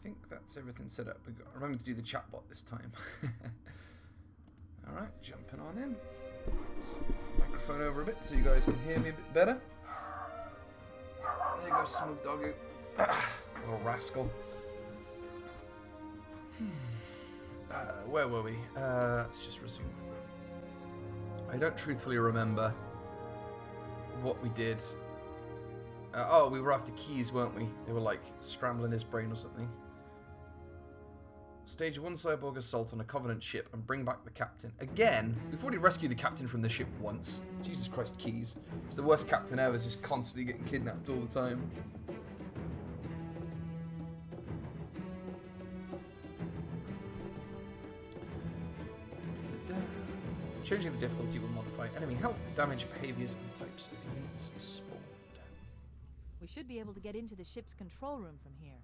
think that's everything set up. We've got to remember to do the chatbot this time. Alright, jumping on in. Let's microphone over a bit so you guys can hear me a bit better. There goes Smug Doggo. Little rascal. Where were we? Let's just resume. I don't truthfully remember what we did. Oh, we were after keys, weren't we? They were like scrambling his brain or something. Stage 1 cyborg assault on a Covenant ship and bring back the captain. Again? We've already rescued the captain from the ship once. Jesus Christ, keys. It's the worst captain ever, it's just constantly getting kidnapped all the time. Changing the difficulty will modify enemy health, damage, behaviors, and types of units spawned. We should be able to get into the ship's control room from here.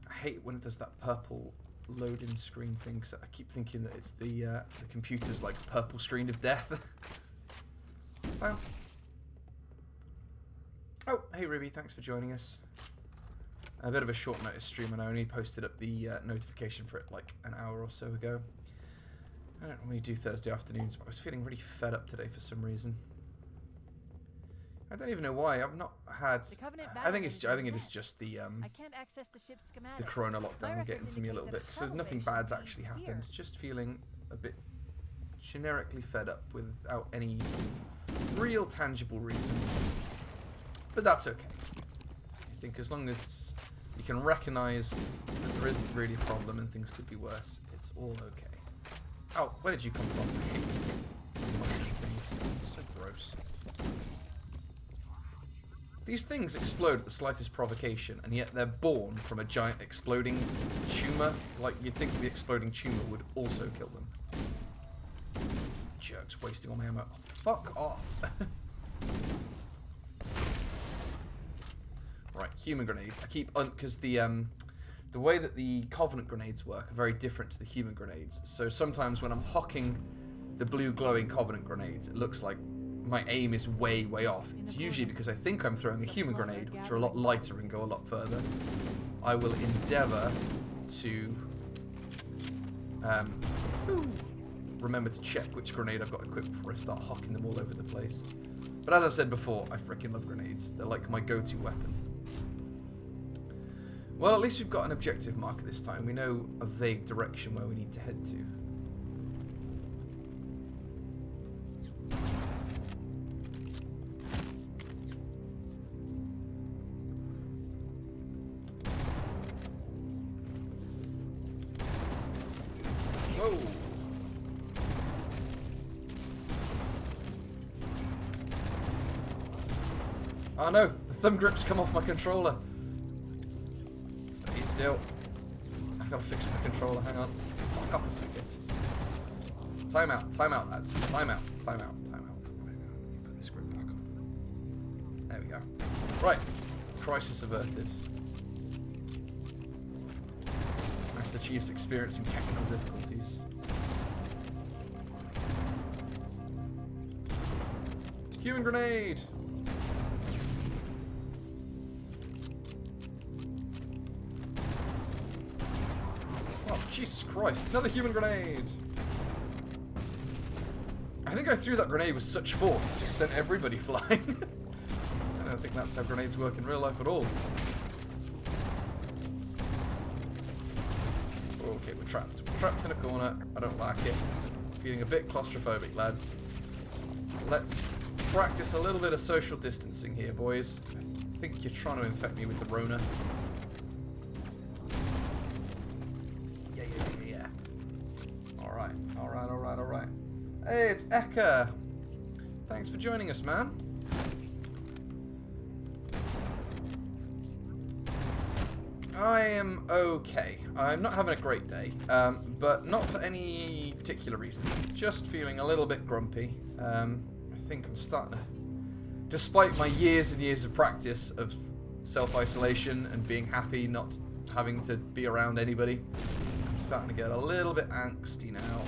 I hate when it does that purple load-in screen thing, because I keep thinking that it's the computer's like purple screen of death. Wow. Oh, hey Ruby, thanks for joining us. A bit of a short notice stream, and I only posted up the notification for it like an hour or so ago. I don't normally do Thursday afternoons, but I was feeling really fed up today for some reason. I don't even know why. I've not had. I think it is just the I can't access the ship's schematics. the Corona lockdown getting to me a little bit. So nothing bad's actually happened. Just feeling a bit generically fed up without any real tangible reason. But that's okay. I think as long as you can recognise that there isn't really a problem and things could be worse, it's all okay. Oh, where did you come from? I hate these mushroom things. It's so gross. These things explode at the slightest provocation, and yet they're born from a giant exploding tumour. Like, you'd think the exploding tumour would also kill them. Jerks, wasting all my ammo. Oh, fuck off. Right, human grenade. I keep because the way that the Covenant grenades work are very different to the human grenades. So sometimes when I'm hocking the blue glowing Covenant grenades, it looks like my aim is way, way off. It's usually because I think I'm throwing a human grenade, which are a lot lighter and go a lot further. I will endeavour to remember to check which grenade I've got equipped before I start hocking them all over the place. But as I've said before, I freaking love grenades. They're like my go-to weapon. Well, at least we've got an objective marker this time. We know a vague direction where we need to head to. Whoa! Oh no, the thumb grips come off my controller. Stay still. I gotta fix my controller, hang on. Back up a second. Time out, lads. Time out. Let me put this grip back on. There we go. Right, crisis averted. Master Chief's experiencing technical difficulties. Human grenade! Oh, Jesus Christ, another human grenade! I think I threw that grenade with such force, it just sent everybody flying. I don't think that's how grenades work in real life at all. Okay, we're trapped. We're trapped in a corner. I don't like it. Feeling a bit claustrophobic, lads. Let's practice a little bit of social distancing here, boys. I think you're trying to infect me with the Rona. Yeah. Alright. Hey, it's Eka. Thanks for joining us, man. I am okay. I'm not having a great day, but not for any particular reason. Just feeling a little bit grumpy. I think I'm starting to, despite my years and years of practice of self-isolation and being happy not having to be around anybody, I'm starting to get a little bit angsty now.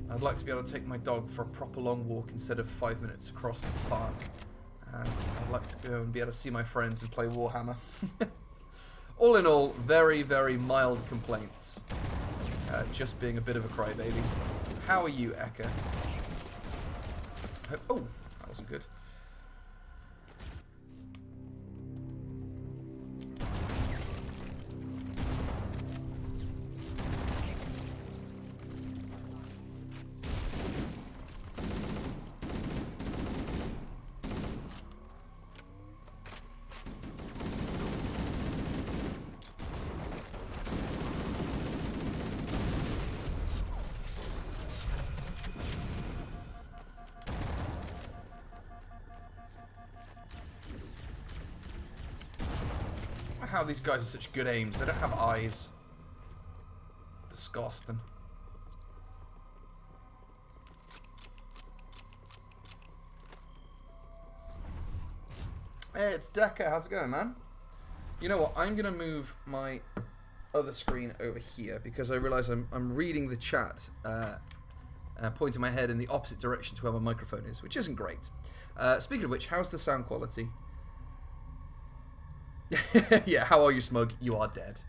I'd like to be able to take my dog for a proper long walk instead of 5 minutes across the park. And I'd like to go and be able to see my friends and play Warhammer. All in all, very, very mild complaints. Just being a bit of a crybaby. How are you, Eka? Oh, that wasn't good. How these guys are such good aims. They don't have eyes. Disgusting. Hey, it's Decker. How's it going, man? You know what? I'm going to move my other screen over here because I realise I'm reading the chat pointing my head in the opposite direction to where my microphone is, which isn't great. Speaking of which, how's the sound quality? Yeah, how are you, Smug? You are dead.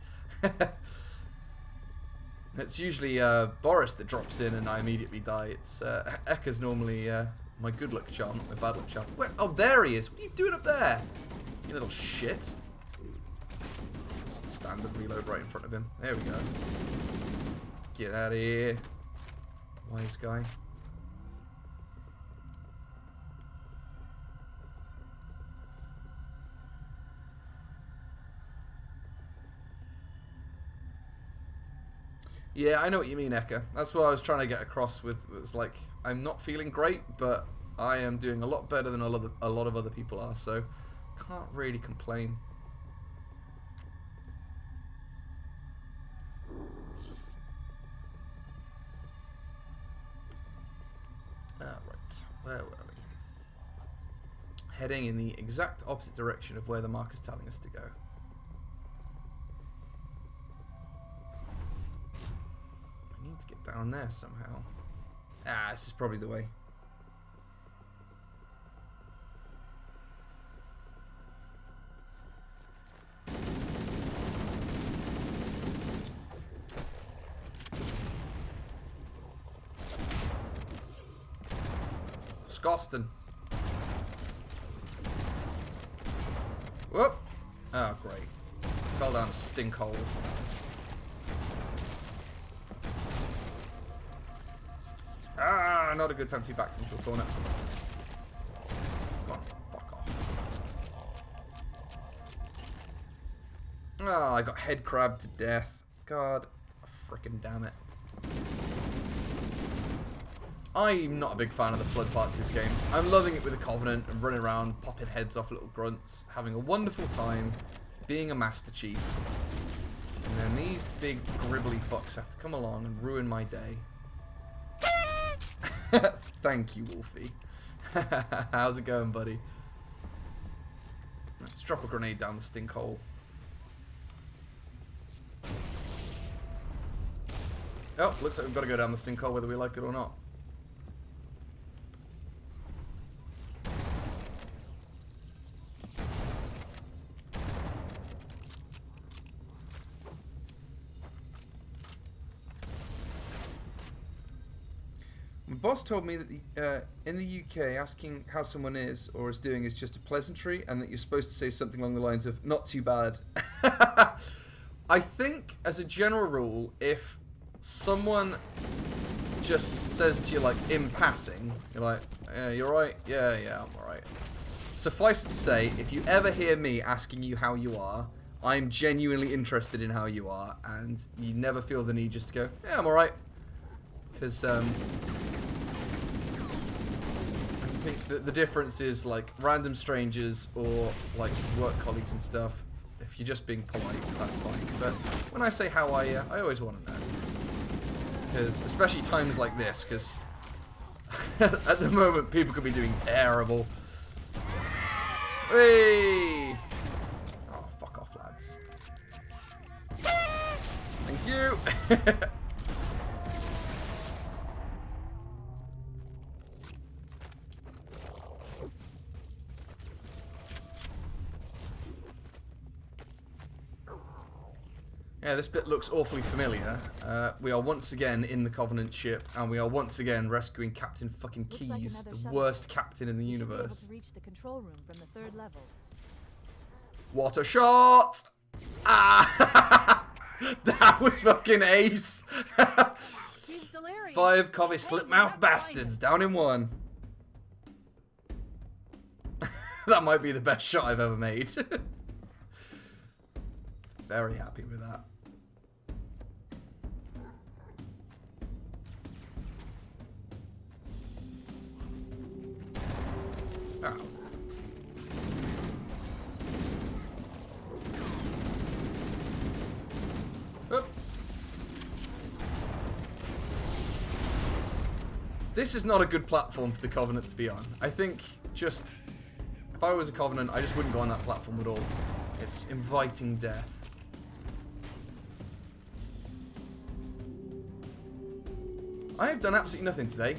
It's usually Boris that drops in and I immediately die. It's Eka's normally my good luck charm, not my bad luck charm. Where? Oh, there he is. What are you doing up there? You little shit. Just standard reload right in front of him. There we go. Get out of here. Wise guy. Yeah, I know what you mean, Eka. That's what I was trying to get across with. It was like, I'm not feeling great, but I am doing a lot better than a lot of other people are, so can't really complain. Right, where were we? Heading in the exact opposite direction of where the mark is telling us to go. Need to get down there somehow. Ah, this is probably the way. Disgusting. Whoop. Oh, great. Fell down a stink hole. Ah, not a good time to be backed into a corner. Come on, fuck off. Oh, I got head crabbed to death. God, frickin' damn it. I'm not a big fan of the flood parts of this game. I'm loving it with the Covenant and running around, popping heads off little grunts, having a wonderful time, being a Master Chief. And then these big gribbly fucks have to come along and ruin my day. Thank you, Wolfie. How's it going, buddy? Let's drop a grenade down the stink hole. Oh, looks like we've got to go down the stink hole whether we like it or not. My boss told me that in the UK, asking how someone is or is doing is just a pleasantry, and that you're supposed to say something along the lines of "not too bad." I think, as a general rule, if someone just says to you, like, in passing, you're like, "Yeah, you're right. Yeah, I'm alright." Suffice it to say, if you ever hear me asking you how you are, I'm genuinely interested in how you are, and you never feel the need just to go, "Yeah, I'm alright." Because I think that the difference is, like, random strangers or like work colleagues and stuff, if you're just being polite, that's fine. But when I say how are you, I always want to know, because especially times like this, because at the moment people could be doing terrible. Hey! Oh, fuck off, lads. Thank you. Yeah, this bit looks awfully familiar. We are once again in the Covenant ship, and we are once again rescuing Captain fucking Looks like Keyes, another the shuttle. worst captain in the We should be able universe. to reach the control room from the 3rd level. What a shot! Ah! That was fucking ace! He's delirious. 5 Covey Hey, slip you're mouth not behind bastards him. down in 1. That might be the best shot I've ever made. Very happy with that. Oh. Oop. This is not a good platform for the Covenant to be on. I think just... If I was a Covenant, I just wouldn't go on that platform at all. It's inviting death. I have done absolutely nothing today.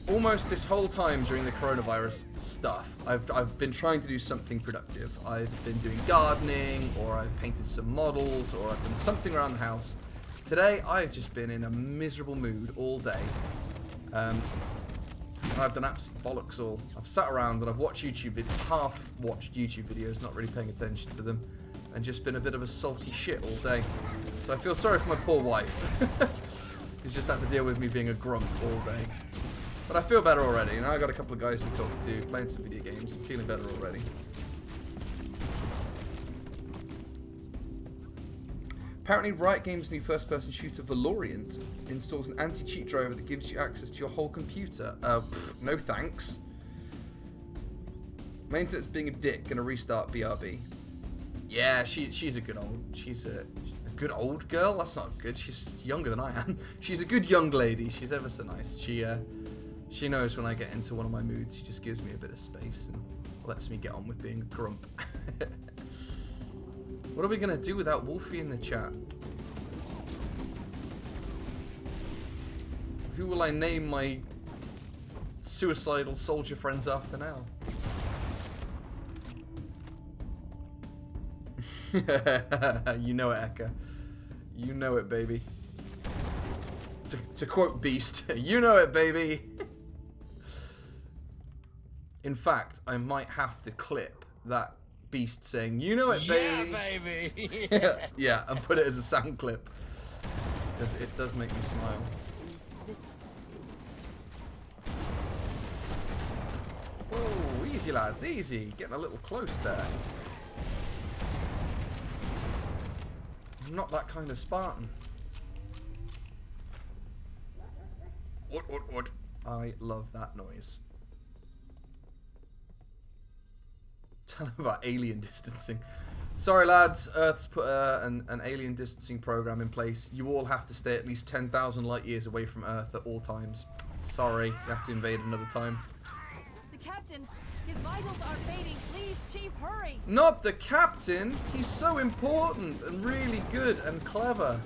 Almost this whole time during the coronavirus stuff, I've been trying to do something productive. I've been doing gardening, or I've painted some models, or I've done something around the house. Today, I've just been in a miserable mood all day. And I've done absolute bollocks all. I've sat around and I've watched half-watched YouTube videos, not really paying attention to them, and just been a bit of a salty shit all day. So I feel sorry for my poor wife. She's just had to deal with me being a grump all day. But I feel better already, and I got a couple of guys to talk to, playing some video games. I'm feeling better already. Apparently, Riot Games' new first-person shooter Valorant installs an anti-cheat driver that gives you access to your whole computer. No thanks. My internet's being a dick. Gonna restart BRB. Yeah, she's a good old. She's a good old girl. That's not good. She's younger than I am. She's a good young lady. She's ever so nice. She knows when I get into one of my moods. She just gives me a bit of space and lets me get on with being a grump. What are we gonna do without Wolfie in the chat? Who will I name my suicidal soldier friends after now? You know it, Eka. You know it, baby. To quote Beast, you know it, baby. In fact, I might have to clip that Beast saying, you know it, baby. Yeah, baby. Yeah, and put it as a sound clip. Because it does make me smile. This Whoa, easy lads, easy. Getting a little close there. I'm not that kind of Spartan. What? I love that noise. Tell them about alien distancing. Sorry lads, Earth's put an alien distancing program in place. You all have to stay at least 10,000 light years away from Earth at all times. Sorry, you have to invade another time. The captain, his vitals are fading. Please, Chief, hurry. Not the captain! He's so important and really good and clever.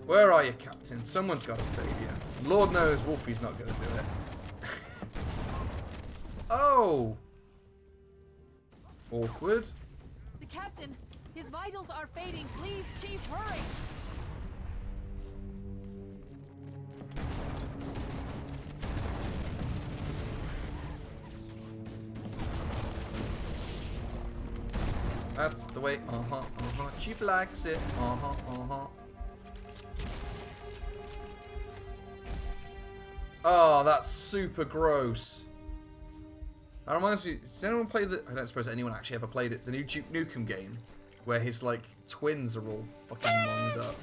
Where are you, Captain? Someone's got to save you. Lord knows Wolfie's not going to do it. Oh! Awkward. The captain, his vitals are fading. Please, Chief, hurry. That's the way. Chief likes it. Oh, that's super gross. That reminds me. Does anyone play the? I don't suppose anyone actually ever played it. The new Duke Nukem game, where his like twins are all fucking monged up.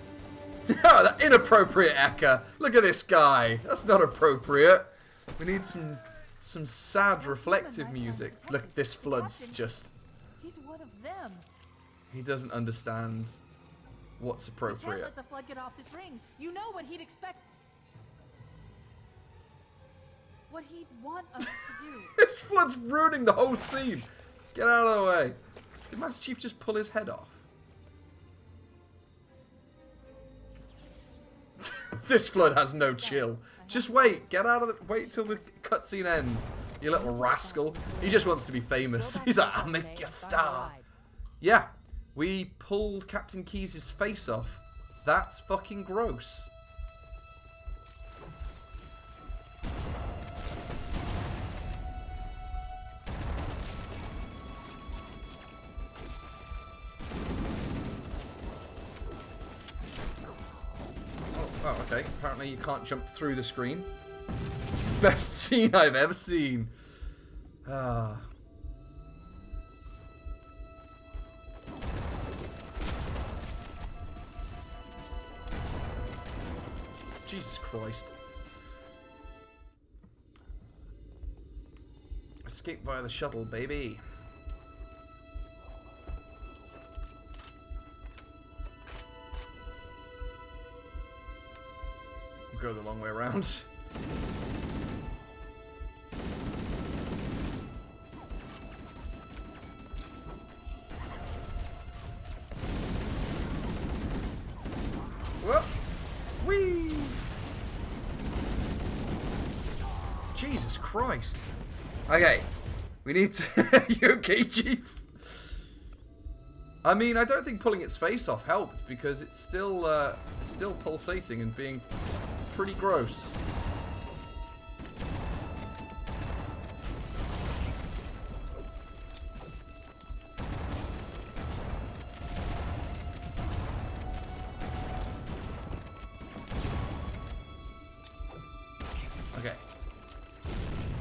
Oh, that inappropriate, Eka. Look at this guy. That's not appropriate. We need some sad, reflective music. Look, this flood's just. He's one of them. He doesn't understand what's We can't appropriate. let the flood get off this ring. You know what he'd expect. what he'd want us to do. This flood's ruining the whole scene. Get out of the way. Did Master Chief just pull his head off? This flood has no chill. Just wait. Get out of the... Wait till the cutscene ends. You little rascal. He just wants to be famous. He's like, I'll make you a star. Yeah. We pulled Captain Keyes' face off. That's fucking gross. Oh, okay. Apparently you can't jump through the screen. It's the best scene I've ever seen. Ah. Jesus Christ. Escape via the shuttle, baby. Go the long way around. Whoop! Whee! Jesus Christ! Okay, we need to. You okay, Chief? I mean, I don't think pulling its face off helped because it's still pulsating and being pretty gross. Okay.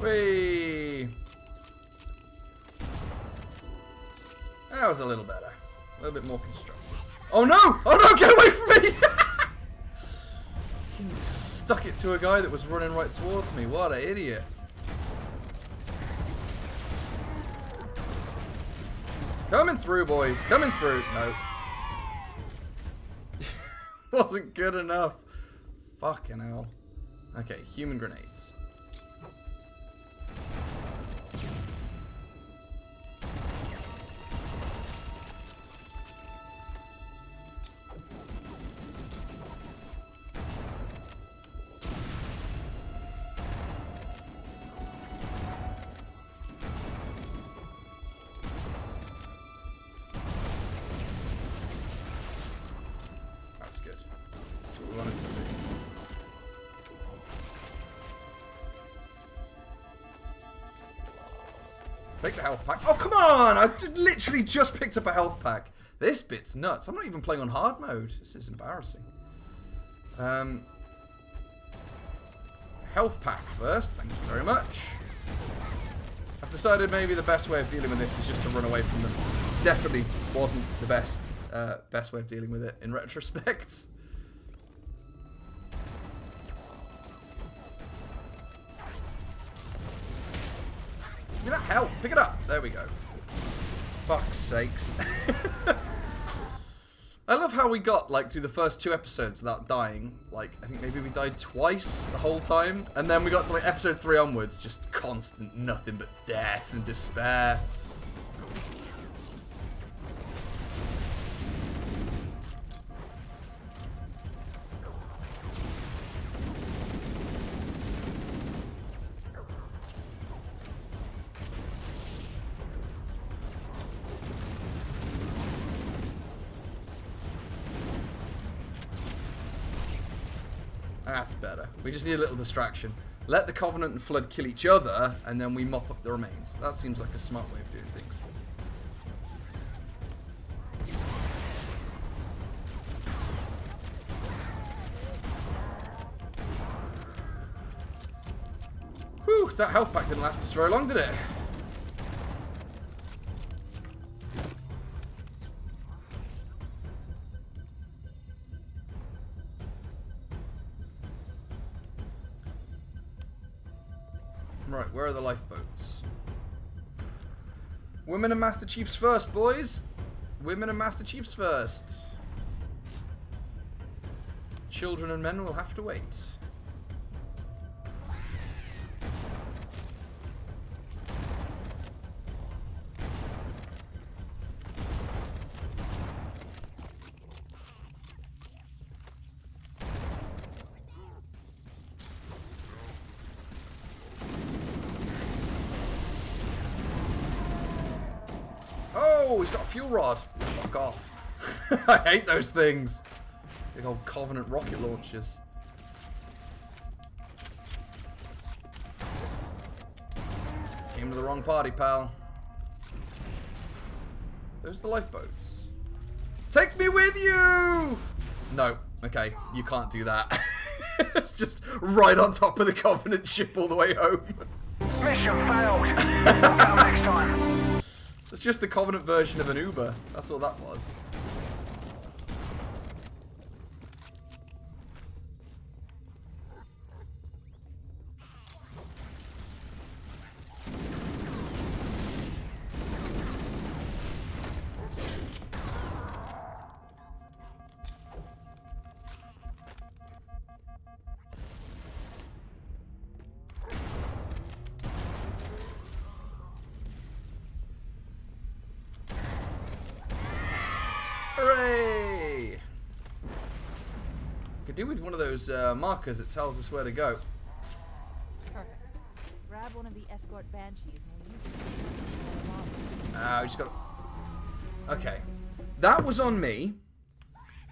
Whee! That was a little better. A little bit more constructive. Oh no! Oh no! Get away from me! He stuck it to a guy that was running right towards me. What an idiot. Coming through, boys. Coming through. No. Wasn't good enough. Fucking hell. Okay, human grenades. Take the health pack. Oh, come on! I literally just picked up a health pack. This bit's nuts. I'm not even playing on hard mode. This is embarrassing. Health pack first. Thank you very much. I've decided maybe the best way of dealing with this is just to run away from them. Definitely wasn't the best way of dealing with it in retrospect. Give me that health. Pick it up. There we go. Fuck's sakes. I love how we got, like, through the first 2 episodes without dying. Like, I think maybe we died twice the whole time. And then we got to, like, episode 3 onwards. Just constant nothing but death and despair. That's better. We just need a little distraction. Let the Covenant and Flood kill each other, and then we mop up the remains. That seems like a smart way of doing things. Whew, that health pack didn't last us very long, did it? Right, where are the lifeboats? Women and Master Chiefs first, boys! Women and Master Chiefs first. Children and men will have to wait. Oh, he's got a fuel rod. Fuck off. I hate those things. Big old Covenant rocket launchers. Came to the wrong party, pal. Those are the lifeboats. Take me with you! No. Okay, you can't do that. It's just right on top of the Covenant ship all the way home. Mission failed. Back out next time. It's just the Covenant version of an Uber. That's all that was. Hooray! Could do with one of those markers that tells us where to go. Perfect. Grab one of the escort banshees and we'll use it. We just got. Okay, that was on me,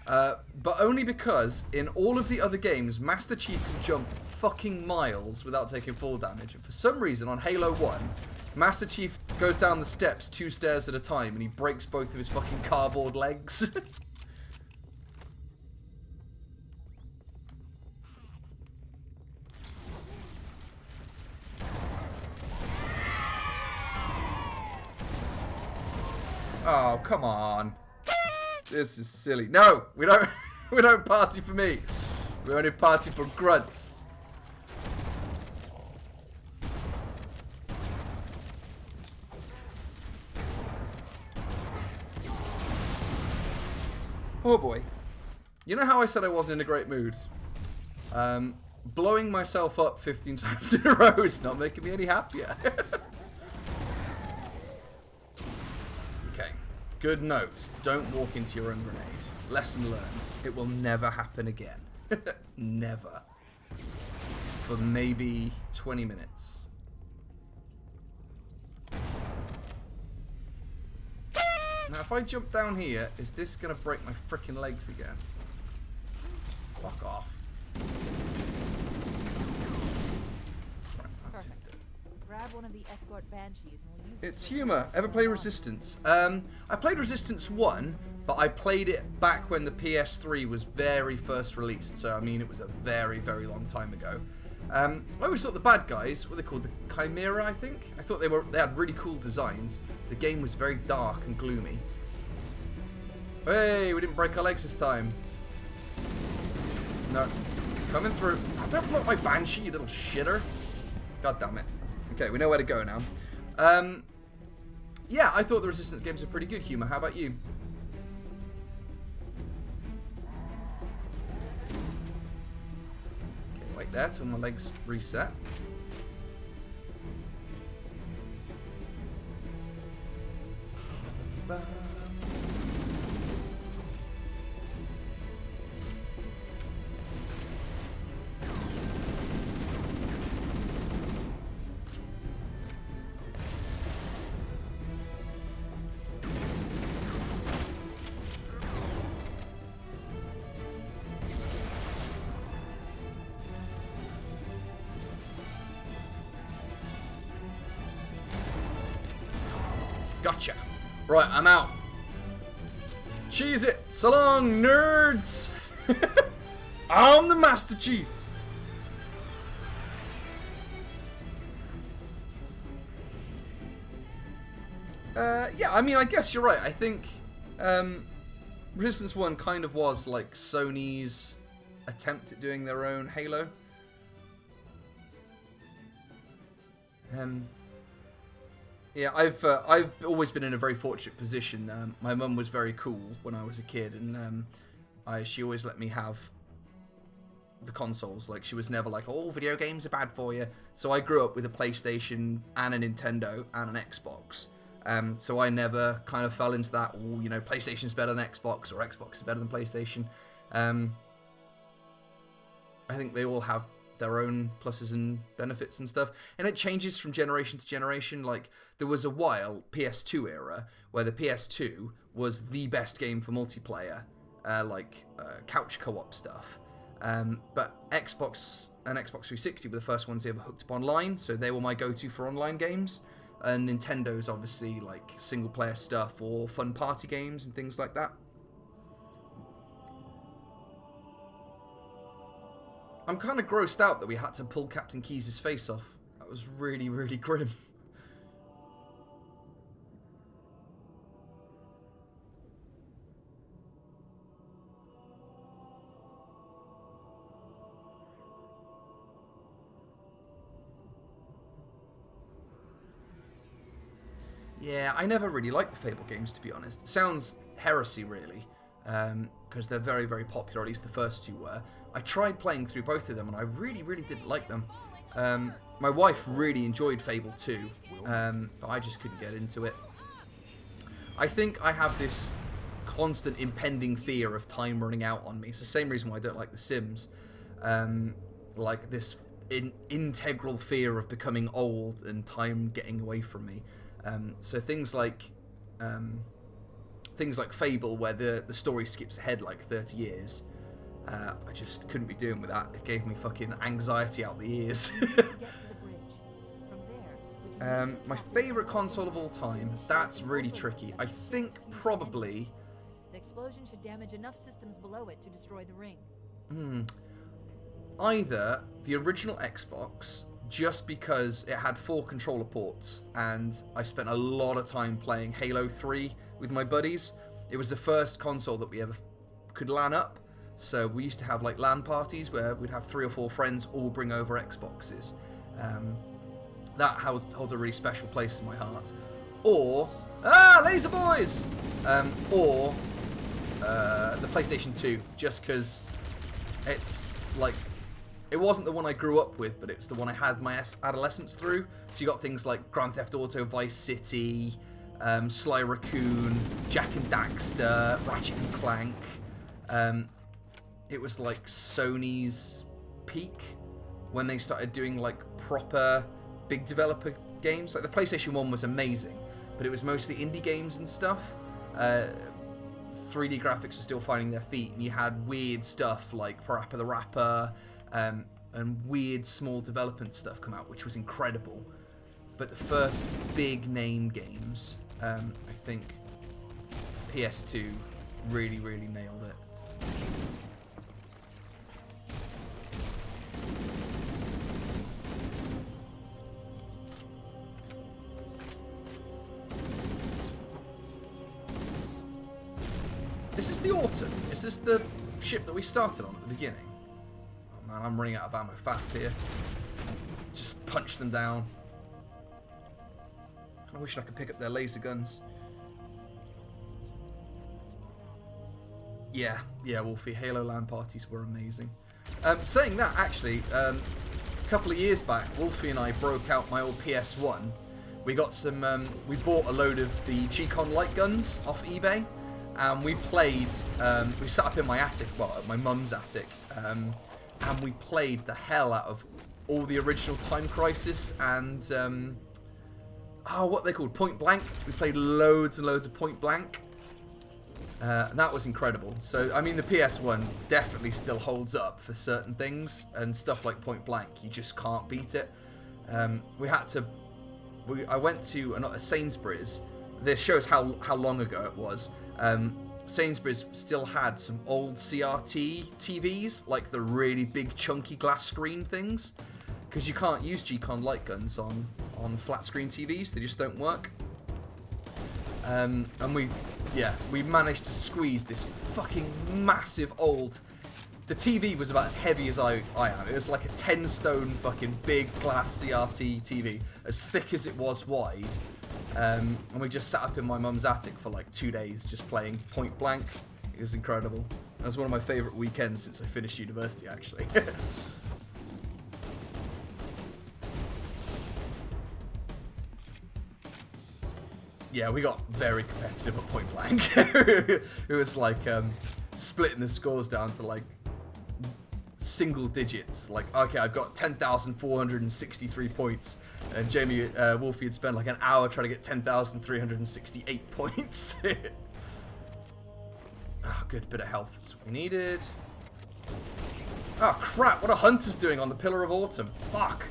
but only because in all of the other games, Master Chief can jump fucking miles without taking fall damage. And for some reason, on Halo 1, Master Chief goes down the steps 2 stairs at a time, and he breaks both of his fucking cardboard legs. Oh, come on. This is silly. No, we don't we don't party for me. We only party for grunts. Oh boy. You know how I said I wasn't in a great mood? Blowing myself up 15 times in a row is not making me any happier. Okay. Good note. Don't walk into your own grenade. Lesson learned. It will never happen again. Never. For maybe 20 minutes. Now, if I jump down here, is this going to break my freaking legs again? Fuck off. Right, that's it. Grab one of the escort banshees and we'll use it. It's humour. Ever play Resistance? I played Resistance 1, but I played it back when the PS3 was very first released. So, I mean, it was a very, very long time ago. I always thought the bad guys, what are they called? The Chimera, I think? I thought they had really cool designs. The game was very dark and gloomy. Hey, we didn't break our legs this time. No. Coming through. Oh, don't block my Banshee, you little shitter. God damn it. Okay, we know where to go now. Yeah, I thought the Resistance games were pretty good humour. How about you? Okay, wait there till my legs reset. Gotcha. Right, I'm out. Cheese it. So long, nerds. I'm the Master Chief. Yeah, I mean, I guess you're right. I think Resistance 1 kind of was like Sony's attempt at doing their own Halo. Yeah, I've always been in a very fortunate position. My mum was very cool when I was a kid, and she always let me have the consoles. Like, she was never like, "Oh, video games are bad for you." So I grew up with a PlayStation and a Nintendo and an Xbox. So I never kind of fell into that, "Oh, you know, PlayStation's better than Xbox, or Xbox is better than PlayStation." I think they all have their own pluses and benefits and stuff. And it changes from generation to generation. Like, there was a while, PS2 era, where the PS2 was the best game for multiplayer, couch co-op stuff. But Xbox and Xbox 360 were the first ones they ever hooked up online, so they were my go-to for online games. And Nintendo's obviously like single-player stuff or fun party games and things like that. I'm kind of grossed out that we had to pull Captain Keyes' face off. That was really, really grim. Yeah, I never really liked the Fable games, to be honest. It sounds heresy, really, because they're very, very popular, at least the first two were. I tried playing through both of them, and I really, really didn't like them. My wife really enjoyed Fable 2, but I just couldn't get into it. I think I have this constant impending fear of time running out on me. It's the same reason why I don't like The Sims. Like this integral fear of becoming old and time getting away from me. So things like Fable, where the story skips ahead like 30 years, I just couldn't be doing with that. It gave me fucking anxiety out the ears. My favourite console of all time, that's really tricky. I think probably... The explosion should damage enough systems below it to destroy the ring. Either the original Xbox, just because it had 4 controller ports, and I spent a lot of time playing Halo 3 with my buddies. It was the first console that we ever could LAN up, so we used to have like LAN parties where we'd have 3 or 4 friends all bring over Xboxes. That holds a really special place in my heart. Or, Laser Boys! Or the PlayStation 2, just because it's like... It wasn't the one I grew up with, but it's the one I had my adolescence through. So you got things like Grand Theft Auto, Vice City, Sly Raccoon, Jak and Daxter, Ratchet and Clank. It was like Sony's peak when they started doing like proper big developer games. Like the PlayStation 1 was amazing, but it was mostly indie games and stuff. 3D graphics were still finding their feet, and you had weird stuff like Parappa the Rapper, and weird small development stuff come out, which was incredible. But the first big name games, I think PS2 really, really nailed it. Is this the Autumn? Is this the ship that we started on at the beginning? Oh man, I'm running out of ammo fast here. Just punch them down. I wish I could pick up their laser guns. Yeah, Wolfie, Halo LAN parties were amazing. Saying that, actually, a couple of years back, Wolfie and I broke out my old PS1. We got some, we bought a load of the G-Con light guns off eBay, and we played, we sat up in my attic, well, at my mum's attic, and we played the hell out of all the original Time Crisis and, what they called, Point Blank. We played loads and loads of Point Blank. And that was incredible. So, I mean, the PS1 definitely still holds up for certain things, and stuff like Point Blank, you just can't beat it. I went to a Sainsbury's. This shows how long ago it was. Sainsbury's still had some old CRT TVs, like the really big chunky glass screen things, because you can't use G-Con light guns on flat screen TVs. They just don't work. And we managed to squeeze this fucking massive old... The TV was about as heavy as I am. It was like a 10-stone fucking big glass CRT TV, as thick as it was wide. And we just sat up in my mum's attic for like 2 days just playing Point Blank. It was incredible. That was one of my favourite weekends since I finished university, actually. Yeah, we got very competitive at Point Blank. It was like splitting the scores down to like single digits. Like, okay, I've got 10,463 points. And Jamie Wolfie had spent like an hour trying to get 10,368 points. Oh, good bit of health. That's what we needed. Oh, crap. What are hunters doing on the Pillar of Autumn? Fuck.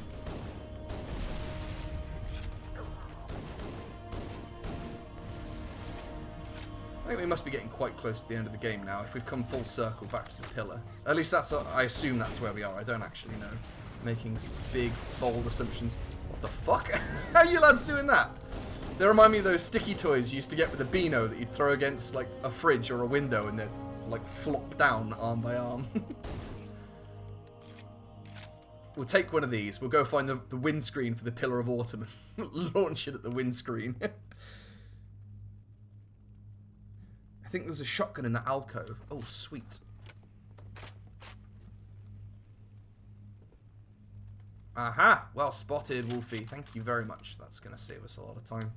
I think we must be getting quite close to the end of the game now, if we've come full circle back to the pillar. At least that's, I assume that's where we are. I don't actually know. Making some big, bold assumptions. What the fuck? How are you lads doing that? They remind me of those sticky toys you used to get with a Beano that you'd throw against, like, a fridge or a window and they'd, like, flop down arm by arm. We'll take one of these. We'll go find the windscreen for the Pillar of Autumn and launch it at the windscreen. I think there was a shotgun in the alcove. Oh, sweet. Aha! Well spotted, Wolfie. Thank you very much. That's going to save us a lot of time.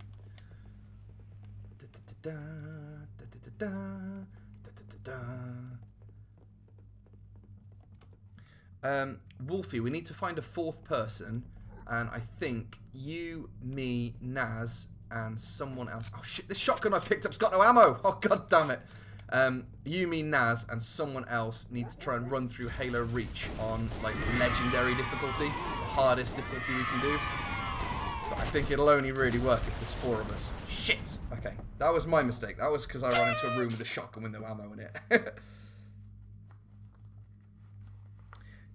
Wolfie, we need to find a fourth person. And I think you, me, Naz, and someone else. Oh shit, this shotgun I picked up's got no ammo. Oh god damn it. You, me, Naz, and someone else need to try and run through Halo Reach on like legendary difficulty, the hardest difficulty we can do. But I think it'll only really work if there's 4 of us. Shit. Okay, that was my mistake. That was because I ran into a room with a shotgun with no ammo in it.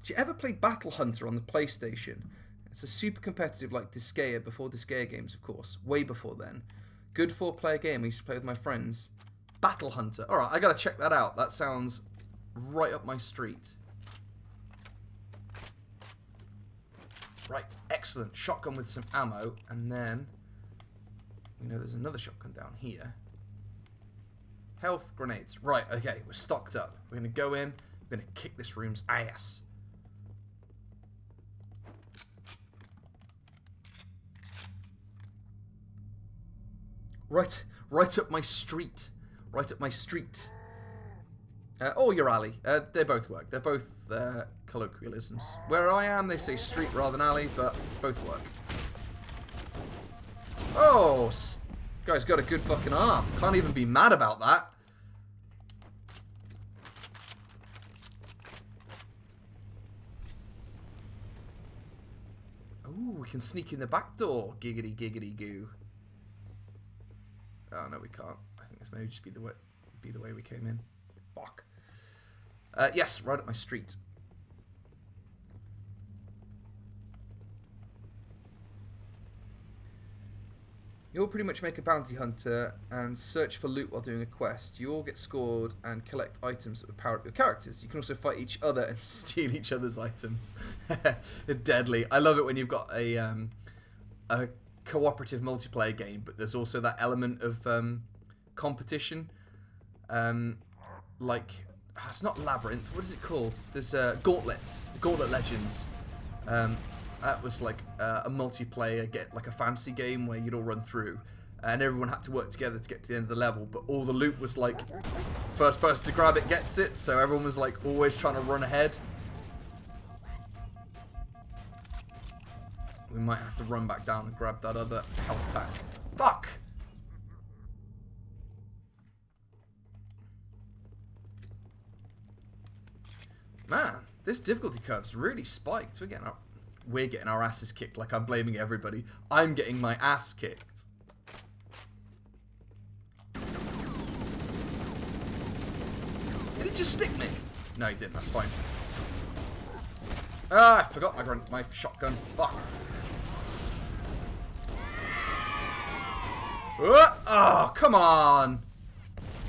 Did you ever play Battle Hunter on the PlayStation? It's a super competitive like Disgaea, before Disgaea games, of course. Way before then. Good 4-player game I used to play with my friends. Battle Hunter. Alright, I gotta check that out. That sounds right up my street. Right, excellent. Shotgun with some ammo. And then, we know there's another shotgun down here. Health, grenades. Right, okay, we're stocked up. We're gonna go in. We're gonna kick this room's ass. Right up my street. Right up my street. Or your alley. They both work. They're both colloquialisms. Where I am, they say street rather than alley, but both work. Oh, guy's got a good fucking arm. Can't even be mad about that. Ooh, we can sneak in the back door. Giggity, giggity, goo. Oh, no, we can't. I think this may just be the way we came in. Fuck. Yes, right up my street. You'll pretty much make a bounty hunter and search for loot while doing a quest. You all get scored and collect items that would power up your characters. You can also fight each other and steal each other's items. Deadly. I love it when you've got a cooperative multiplayer game, but there's also that element of competition. Like, it's not Labyrinth. What is it called? There's Gauntlet Legends. That was like a multiplayer, like a fantasy game where you'd all run through, and everyone had to work together to get to the end of the level. But all the loot was like, first person to grab it gets it. So everyone was like always trying to run ahead. We might have to run back down and grab that other health pack. Fuck! Man, this difficulty curve's really spiked. We're getting our asses kicked like I'm blaming everybody. I'm getting my ass kicked. Did he just stick me? No, he didn't. That's fine. Ah, I forgot my shotgun. Fuck. Oh, come on.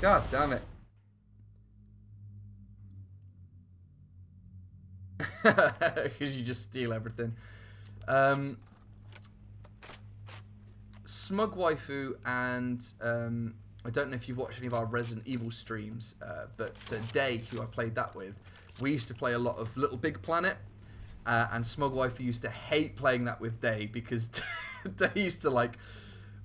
God damn it. Because you just steal everything. Smug Waifu and I don't know if you've watched any of our Resident Evil streams, but Day, who I played that with, we used to play a lot of Little Big Planet, and Smug Waifu used to hate playing that with Day because Day used to like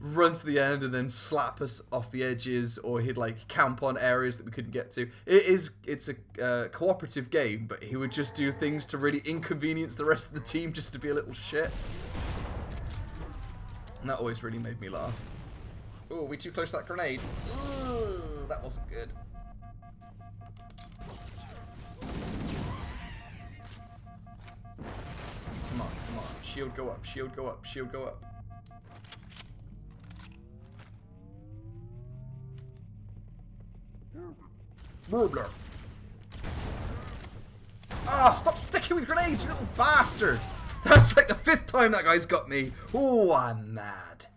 run to the end and then slap us off the edges, or he'd like camp on areas that we couldn't get to. It's a cooperative game, but he would just do things to really inconvenience the rest of the team just to be a little shit. And that always really made me laugh. Oh, we too close to that grenade. Ugh, that wasn't good. Come on, come on. Shield go up, shield go up, shield go up. Burbler. Ah, stop sticking with grenades, you little bastard! That's like the 5th time that guy's got me. Oh, I'm mad.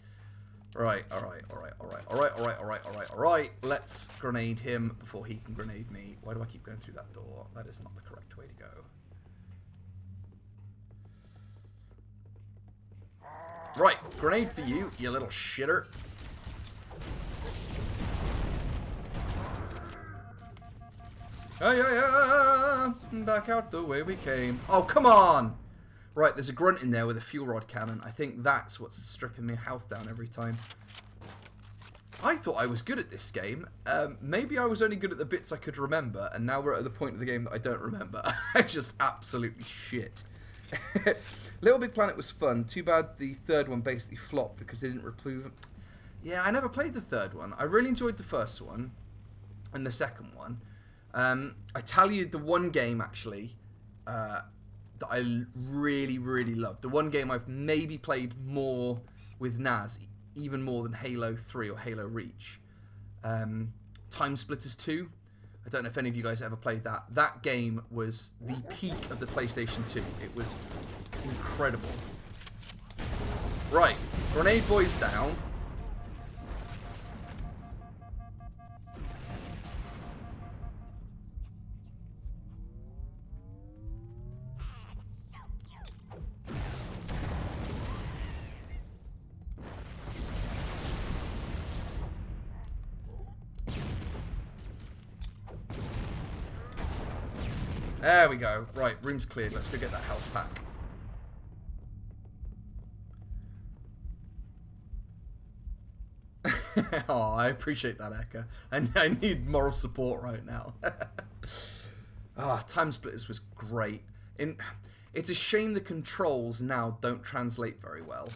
Right, alright. Let's grenade him before he can grenade me. Why do I keep going through that door? That is not the correct way to go. Right, grenade for you, you little shitter. Back out the way we came. Oh, come on! Right, there's a grunt in there with a fuel rod cannon. I think that's what's stripping me health down every time. I thought I was good at this game. Maybe I was only good at the bits I could remember, and now we're at the point of the game that I don't remember. I just absolutely shit. Little Big Planet was fun. Too bad the 3rd one basically flopped because they didn't reprove. Yeah, I never played the 3rd one. I really enjoyed the 1st one and the 2nd one. I tell you, the one game actually that I really, really loved. The one game I've maybe played more with Naz, even more than Halo 3 or Halo Reach. Time Splitters 2. I don't know if any of you guys ever played that. That game was the peak of the PlayStation 2. It was incredible. Right, Grenade Boy's down. There we go. Right, room's cleared. Let's go get that health pack. Oh, I appreciate that, Eka. I need moral support right now. Time Splitters was great. It's a shame the controls now don't translate very well.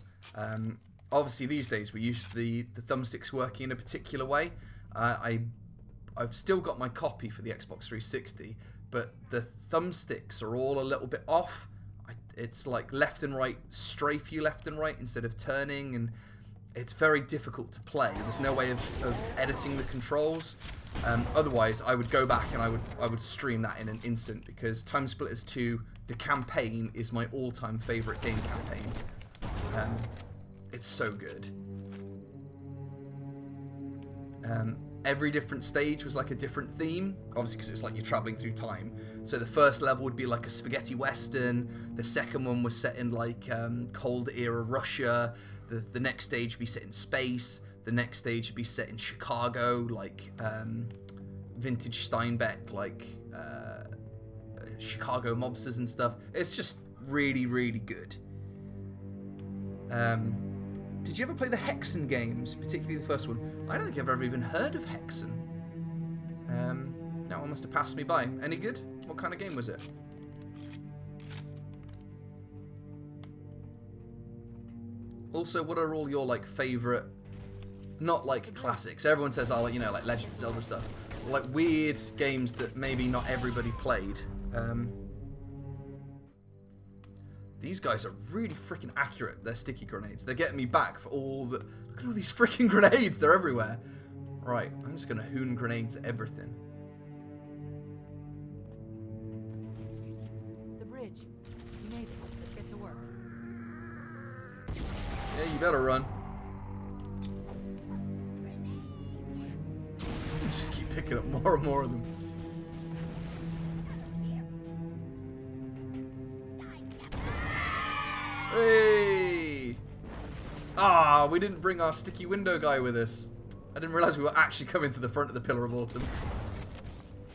Obviously, these days we use the thumbsticks working in a particular way. I've still got my copy for the Xbox 360, but the thumbsticks are all a little bit off. It's like left and right, strafe you left and right instead of turning, and it's very difficult to play. There's no way of editing the controls. Otherwise, I would go back and I would stream that in an instant, because Time Splitters 2, the campaign, is my all-time favourite game campaign. It's so good. Every different stage was like a different theme, obviously because it's like you're travelling through time. So the first level would be like a spaghetti western, the second one was set in like cold era Russia, the next stage would be set in space, the next stage would be set in Chicago, like vintage Steinbeck, like Chicago mobsters and stuff. It's just really, really good. Did you ever play the Hexen games, particularly the first one? I don't think I've ever even heard of Hexen. That one must have passed me by. Any good? What kind of game was it? Also, what are all your like favourite, not like classics? Everyone says, oh, you know, like Legend of Zelda stuff. Like weird games that maybe not everybody played. These guys are really freaking accurate. They're sticky grenades. They're getting me back for all the... Look at all these freaking grenades. They're everywhere. Right, I'm just going to hoon grenades at everything. The bridge. You made it. Let's get to work. Yeah, you better run. Just keep picking up more and more of them. Hey! Ah, we didn't bring our sticky window guy with us. I didn't realize we were actually coming to the front of the Pillar of Autumn.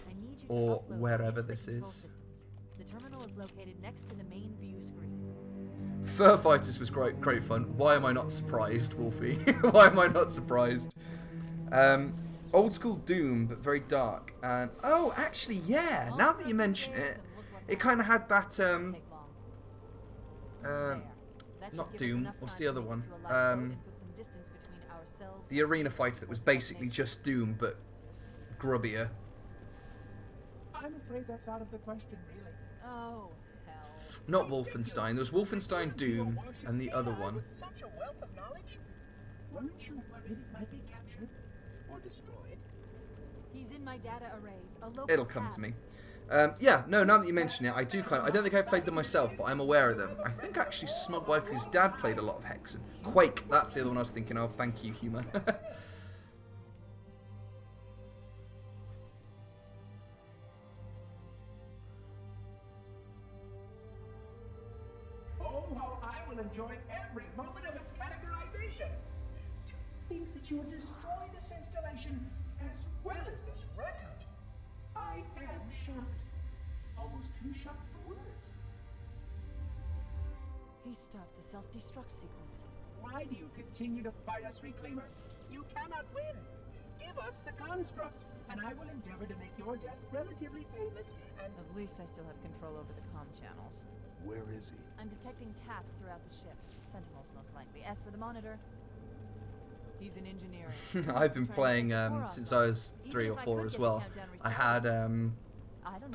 I need you to Or upload wherever the this control is. systems. The terminal is located next to the main view screen. Fur Fighters was great fun. Why am I not surprised, Wolfie? Why am I not surprised? Old school Doom, but very dark. And oh, actually, yeah. Now that you mention it, it kind of had that. Not Doom. What's the other one? The arena fight that was basically just Doom, but grubbier. I'm afraid that's out of the question, really. Oh, hell. Not Wolfenstein. There was Wolfenstein Doom and the other one. With such a wealth of knowledge, weren't you worried it might be captured or destroyed? He's in my data arrays. A local It'll come tab. to me. Yeah, no, now that you mention it, I do kind of... I don't think I've played them myself, but I'm aware of them. I think actually Smug Waifu's dad played a lot of Hexen. Quake, that's the other one I was thinking of. Thank you, Humour. Oh, how I will enjoy every moment of its categorization. To think that you would destroy this installation as well as this record. I am shocked. Almost too shocked for words. He stopped the self-destruct sequence. Why do you continue to fight us, Reclaimer? You cannot win. Give us the construct, and I will endeavor to make your death relatively painless and... At least I still have control over the comm channels. Where is he? I'm detecting taps throughout the ship. Sentinels, most likely. As for the monitor, he's in engineering. I've been playing since I was 3 or 4 as well. I had an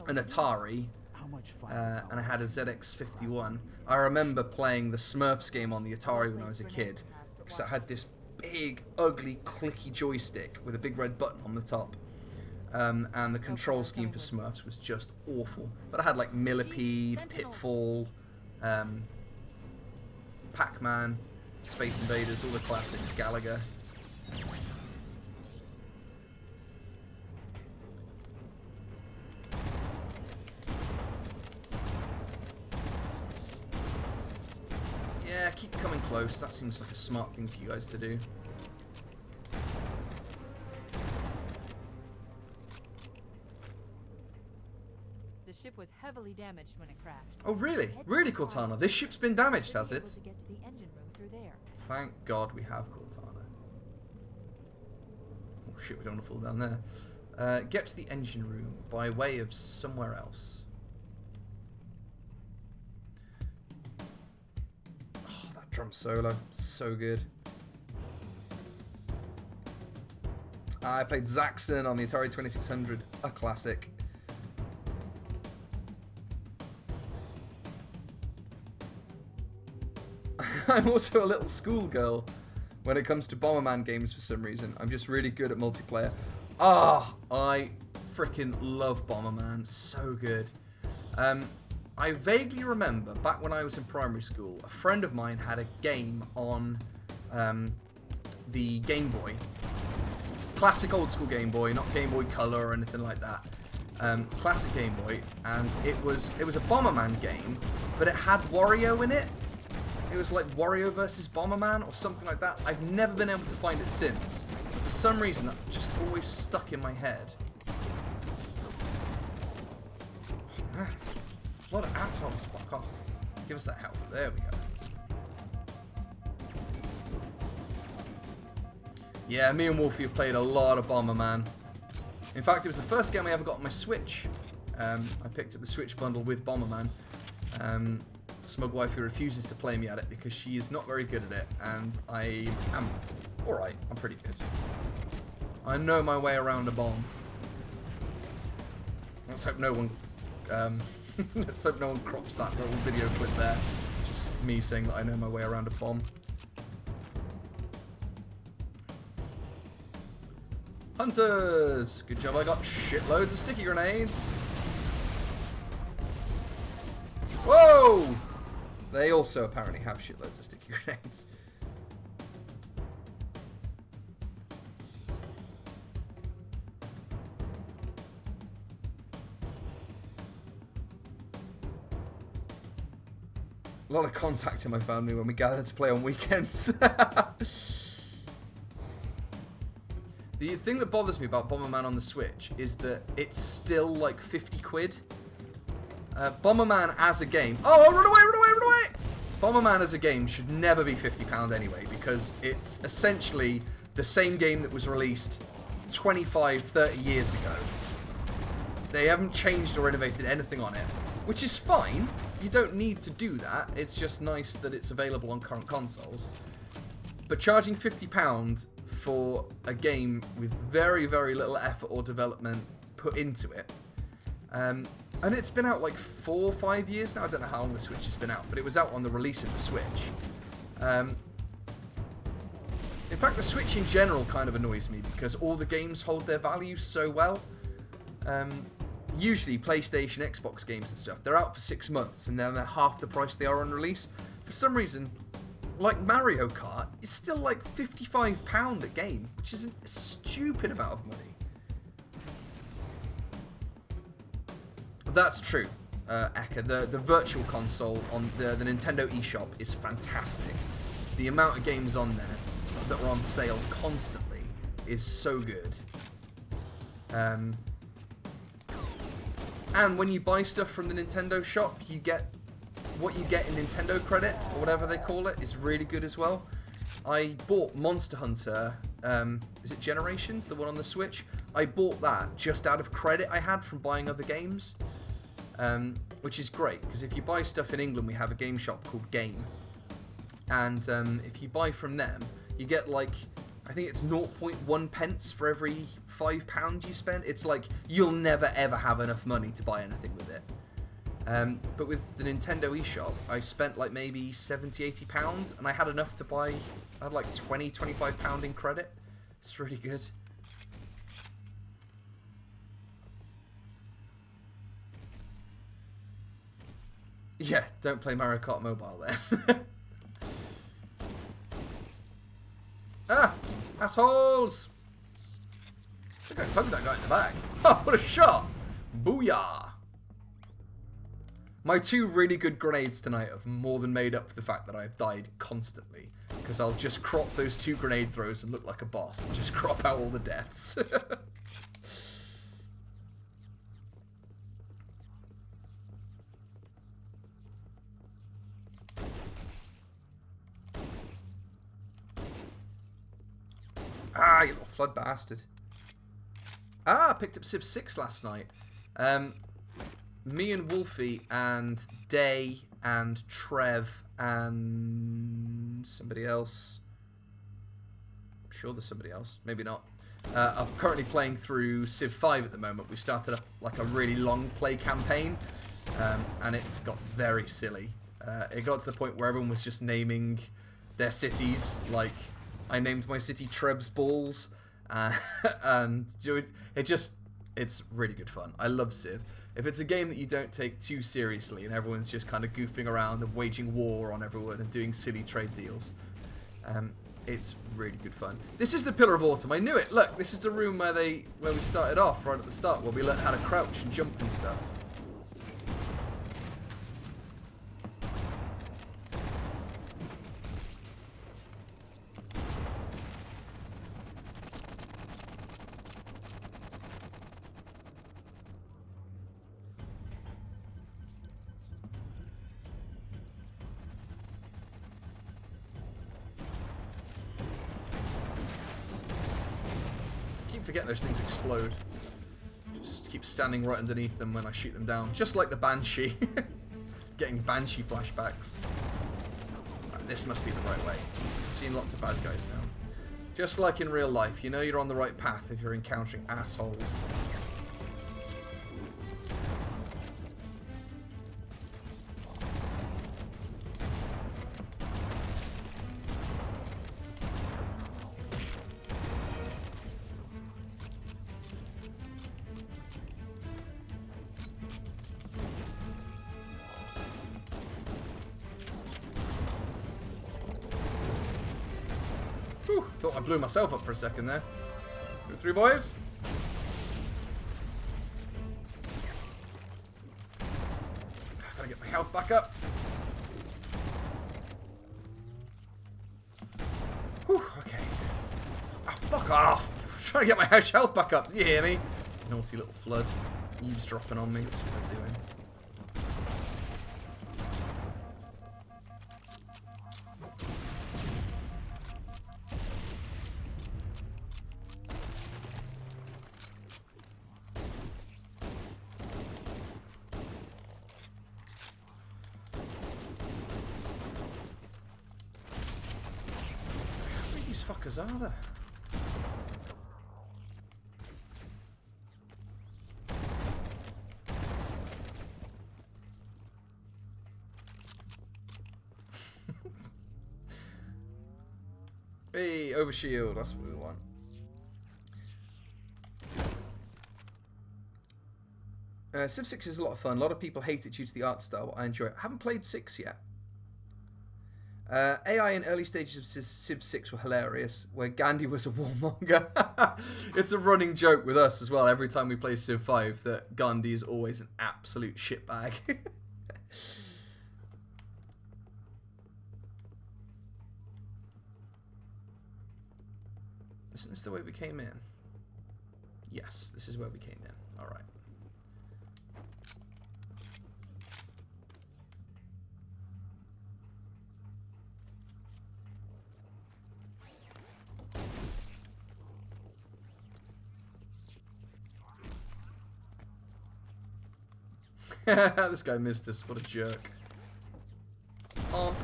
Atari, How much and I had a ZX51. I remember playing the Smurfs game on the Atari when I was a kid, because it had this big, ugly, clicky joystick with a big red button on the top. And the control scheme for Smurfs was just awful. But I had like Millipede, Pitfall, Pac-Man, Space Invaders, all the classics, Galaga. Yeah, keep coming close. That seems like a smart thing for you guys to do. The ship was heavily damaged when it crashed. Oh, really? Really, Cortana? This ship's been damaged, has it? Able to get to the engine room through there. Thank God we have Cortana. Oh shit, we don't want to fall down there. Get to the engine room by way of somewhere else. Oh, that drum solo. So good. I played Zaxxon on the Atari 2600. A classic. I'm also a little schoolgirl when it comes to Bomberman games for some reason. I'm just really good at multiplayer. Ah, I freaking love Bomberman. So good. I vaguely remember back when I was in primary school, a friend of mine had a game on the Game Boy. Classic old school Game Boy, not Game Boy Color or anything like that. Classic Game Boy, and it was a Bomberman game, but it had Wario in it. It was like Wario versus Bomberman or something like that. I've never been able to find it since. But for some reason, that just always stuck in my head. Oh, man. A lot of assholes. Fuck off. Give us that health. There we go. Yeah, me and Wolfie have played a lot of Bomberman. In fact, it was the first game I ever got on my Switch. I picked up the Switch bundle with Bomberman. Smug Waifu refuses to play me at it because she is not very good at it, and I am alright. I'm pretty good. I know my way around a bomb. Let's hope no one let's hope no one crops that little video clip there. Just me saying that I know my way around a bomb. Hunters! Good job, I got shitloads of sticky grenades. Whoa! They also apparently have shitloads of sticky grenades. A lot of contact in my family when we gather to play on weekends. The thing that bothers me about Bomberman on the Switch is that it's still like 50 quid. Bomberman as a game. Oh, run away, run away, run away! Bomberman as a game should never be £50 anyway, because it's essentially the same game that was released 25, 30 years ago. They haven't changed or innovated anything on it, which is fine. You don't need to do that. It's just nice that it's available on current consoles. But charging £50 for a game with very, very little effort or development put into it, and it's been out like 4 or 5 years now. I don't know how long the Switch has been out, but it was out on the release of the Switch. In fact, the Switch in general kind of annoys me because all the games hold their value so well. Usually PlayStation, Xbox games and stuff, they're out for 6 months and then they're half the price they are on release. For some reason, like Mario Kart, it's still like £55 a game, which is a stupid amount of money. That's true, Eka. The Virtual Console on the Nintendo eShop is fantastic. The amount of games on there that are on sale constantly is so good. And when you buy stuff from the Nintendo shop, you get what you get in Nintendo credit, or whatever they call it, is really good as well. I bought Monster Hunter, is it Generations, the one on the Switch? I bought that just out of credit I had from buying other games. Which is great, because if you buy stuff in England, we have a game shop called Game. And if you buy from them, you get like, I think it's 0.1 pence for every £5 you spend. It's like, you'll never ever have enough money to buy anything with it. But with the Nintendo eShop, I spent like maybe £70-80, and I had enough to buy, I had like £20-25 in credit. It's really good. Yeah, don't play Mario Kart Mobile then. Ah! Assholes! I think I tugged that guy in the back. Oh, what a shot! Booyah! My 2 really good grenades tonight have more than made up for the fact that I've died constantly. Because I'll just crop those 2 grenade throws and look like a boss and just crop out all the deaths. Ah, you little flood bastard. Ah, I picked up Civ 6 last night. Me and Wolfie and Day and Trev and somebody else. I'm sure there's somebody else. Maybe not. I'm currently playing through Civ 5 at the moment. We started up like a really long play campaign, and it's got very silly. It got to the point where everyone was just naming their cities. Like, I named my city Trebs Balls, and it's really good fun. I love Civ. If it's a game that you don't take too seriously and everyone's just kind of goofing around and waging war on everyone and doing silly trade deals, it's really good fun. This is the Pillar of Autumn. I knew it. Look, this is the room where we started off right at the start, where we learned how to crouch and jump and stuff. Forget those things explode. Just keep standing right underneath them when I shoot them down. Just like the Banshee. Getting Banshee flashbacks. Right, this must be the right way. I've seen lots of bad guys now. Just like in real life, you know you're on the right path if you're encountering assholes. Whew, thought I blew myself up for a second there. Go through, boys. Gotta get my health back up. Whew, okay. Oh, fuck off. I'm trying to get my health back up. You hear me? Naughty little flood. Eavesdropping on me. That's what I'm doing. fuckers are there? Hey, overshield, that's what we want. Civ 6 is a lot of fun. A lot of people hate it due to the art style, but I enjoy it. I haven't played 6 yet. AI in early stages of Civ 6 were hilarious, where Gandhi was a warmonger. It's a running joke with us as well, every time we play Civ 5, that Gandhi is always an absolute shitbag. Isn't this the way we came in? Yes, this is where we came in. Alright. This guy missed us. What a jerk. Oh.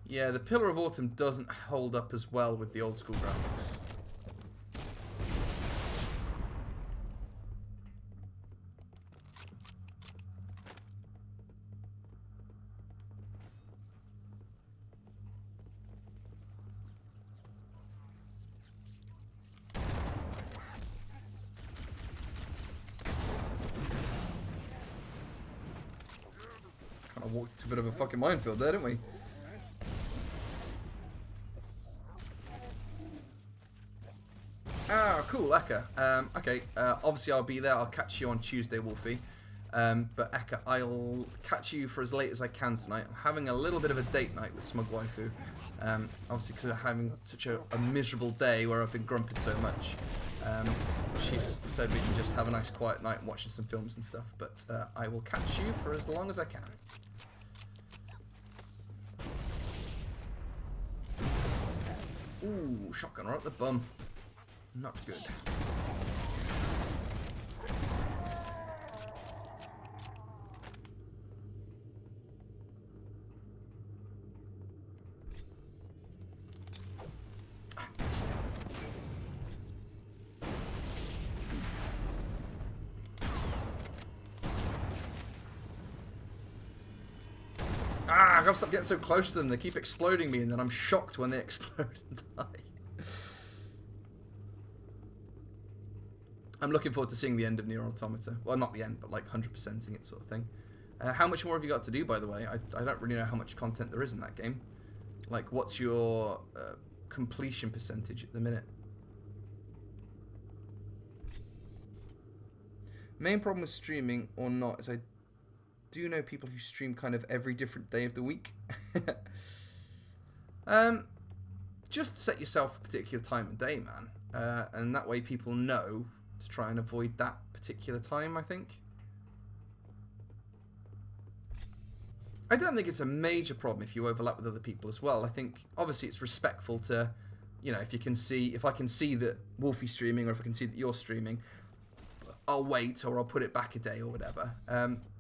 Yeah, the Pillar of Autumn doesn't hold up as well with the old school graphics. Kind of walked into a bit of a fucking minefield there, didn't we? Ah, cool, Eka. Okay, obviously I'll be there. I'll catch you on Tuesday, Wolfie. But Eka, I'll catch you for as late as I can tonight. I'm having a little bit of a date night with Smug Waifu. Obviously because I'm having such a miserable day where I've been grumping so much. She's said we can just have a nice quiet night and watching some films and stuff. But I will catch you for as long as I can. Ooh, shotgun right up the bum. Not good. I gotta stop getting so close to them. They keep exploding me, and then I'm shocked when they explode and die. I'm looking forward to seeing the end of Nier Automata. Well, not the end, but like 100%ing it sort of thing. How much more have you got to do, by the way? I don't really know how much content there is in that game. Like, what's your completion percentage at the minute? Main problem with streaming or not is I do know people who stream kind of every different day of the week. Just set yourself a particular time of day, man. And that way people know to try and avoid that particular time, I think. I don't think it's a major problem if you overlap with other people as well. I think, obviously, it's respectful to, you know, if I can see that Wolfie's streaming or if I can see that you're streaming, I'll wait or I'll put it back a day or whatever.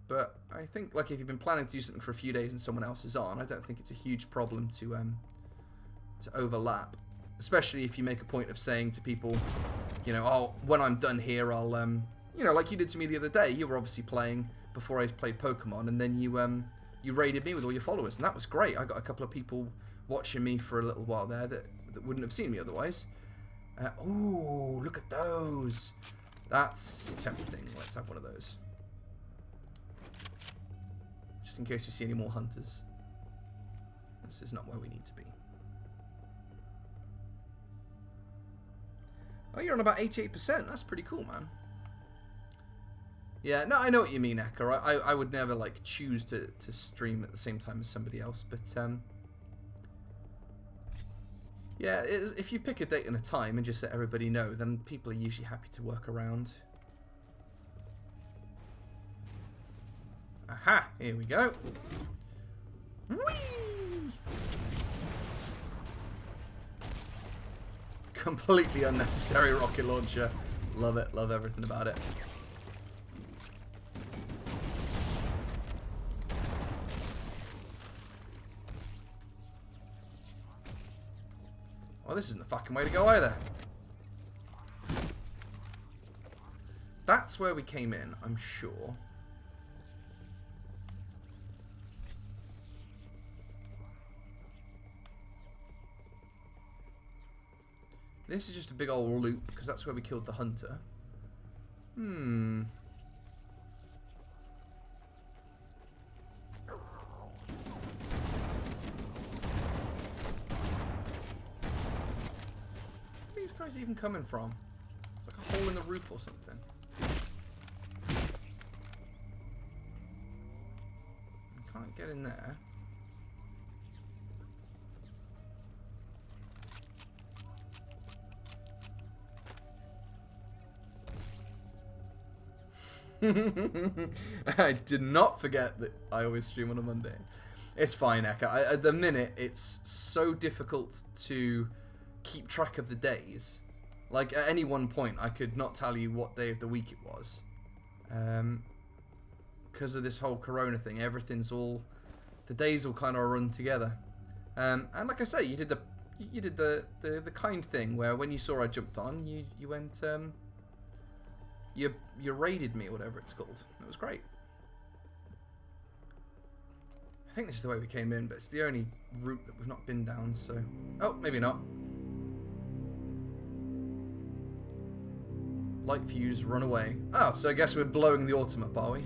But I think, like, if you've been planning to do something for a few days and someone else is on, I don't think it's a huge problem to overlap. Especially if you make a point of saying to people, you know, oh, when I'm done here, I'll, you know, like you did to me the other day. You were obviously playing before I played Pokemon, and then you raided me with all your followers, and that was great. I got a couple of people watching me for a little while there that wouldn't have seen me otherwise. Ooh, look at those. That's tempting. Let's have one of those. Just in case we see any more hunters. This is not where we need to be. Oh, you're on about 88%. That's pretty cool, man. Yeah, no, I know what you mean, Eka. I would never, like, choose to stream at the same time as somebody else, but, yeah, if you pick a date and a time and just let everybody know, then people are usually happy to work around. Aha! Here we go. Whee! Completely unnecessary rocket launcher. Love it. Love everything about it. this isn't the fucking way to go either. That's where we came in, I'm sure. This is just a big old loop, because that's where we killed the hunter. Where are these guys even coming from? It's like a hole in the roof or something. You can't get in there. I did not forget that I always stream on a Monday. It's fine, Eka. At the minute, it's so difficult to keep track of the days. Like, at any one point, I could not tell you what day of the week it was. Because of this whole corona thing, everything's all... The days all kind of run together. And like I say, you did the kind thing where when you saw I jumped on, you went... You raided me, or whatever it's called. It was great. I think this is the way we came in, but it's the only route that we've not been down, so... Oh, maybe not. Light fuse, run away. Oh, so I guess we're blowing the autumn up, are we?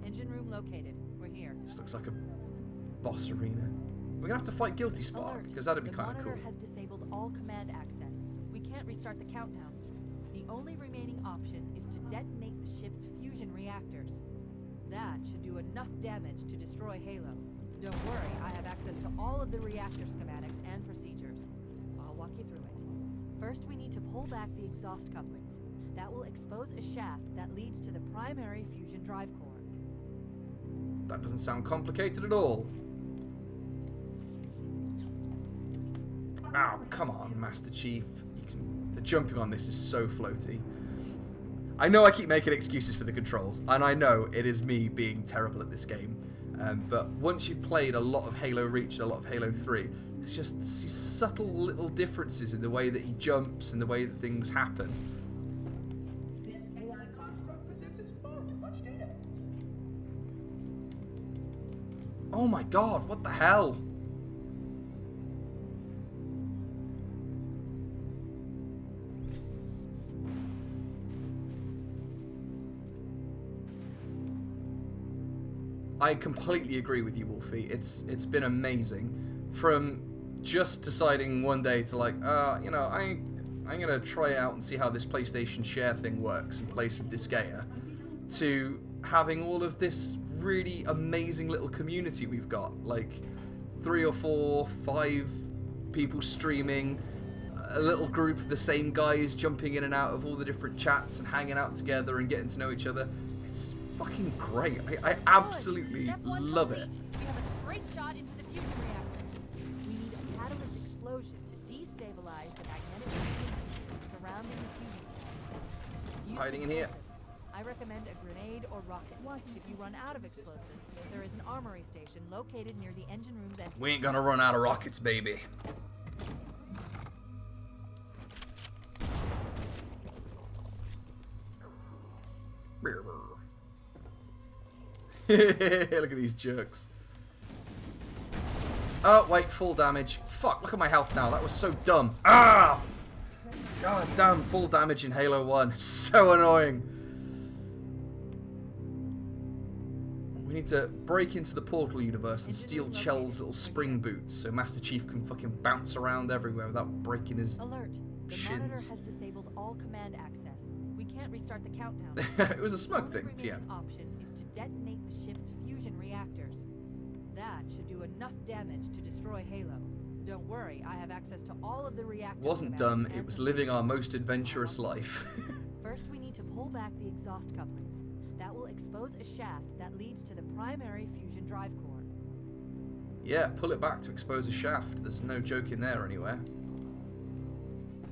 Engine room located. We're here. This looks like a boss arena. We're gonna have to fight Guilty Spark, because that'd be kind of cool. The monitor has disabled all command access. We can't restart the countdown. The only remaining option is to detonate the ship's fusion reactors. That should do enough damage to destroy Halo. Don't worry, I have access to all of the reactor schematics and procedures. I'll walk you through it. First, we need to pull back the exhaust couplings. That will expose a shaft that leads to the primary fusion drive core. That doesn't sound complicated at all. Oh, come on, Master Chief. The jumping on this is so floaty. I know I keep making excuses for the controls, and I know it is me being terrible at this game. But once you've played a lot of Halo Reach and a lot of Halo 3, there's just these subtle little differences in the way that he jumps and the way that things happen. This AI construct possesses far too much data. Oh my god, what the hell? I completely agree with you, Wolfie. It's been amazing. From just deciding one day to like, you know, I'm gonna try it out and see how this PlayStation Share thing works in place of Disgaea, to having all of this really amazing little community we've got, like 3 or 4, 5 people streaming, a little group of the same guys jumping in and out of all the different chats and hanging out together and getting to know each other. It's fucking great. I absolutely love it. We have a straight shot into the fusion reactor. We need a catalyst explosion to destabilize the magnetic field surrounding the fusion cell. Hiding in here. I recommend a grenade or rocket. If you run out of explosives, there is an armory station located near the engine room's entrance. We ain't gonna run out of rockets, baby. Look at these jerks. Oh, wait, full damage. Fuck, look at my health now. That was so dumb. Ah! God damn, full damage in Halo 1. So annoying. We need to break into the Portal universe and steal Chell's little spring boots so Master Chief can fucking bounce around everywhere without breaking his Alert. The shins. monitor has disabled all command access. We can't restart the countdown. It was a smug thing, The TM. remaining option is to detonate the ship's fusion reactors. That should do enough damage to destroy Halo. Don't worry, I have access to all of the reactors. Wasn't schematics dumb, and it was living our procedures. most adventurous life. First, we need to pull back the exhaust couplings. That will expose a shaft that leads to the primary fusion drive core. Yeah, pull it back to expose a shaft. There's no joke in there anywhere.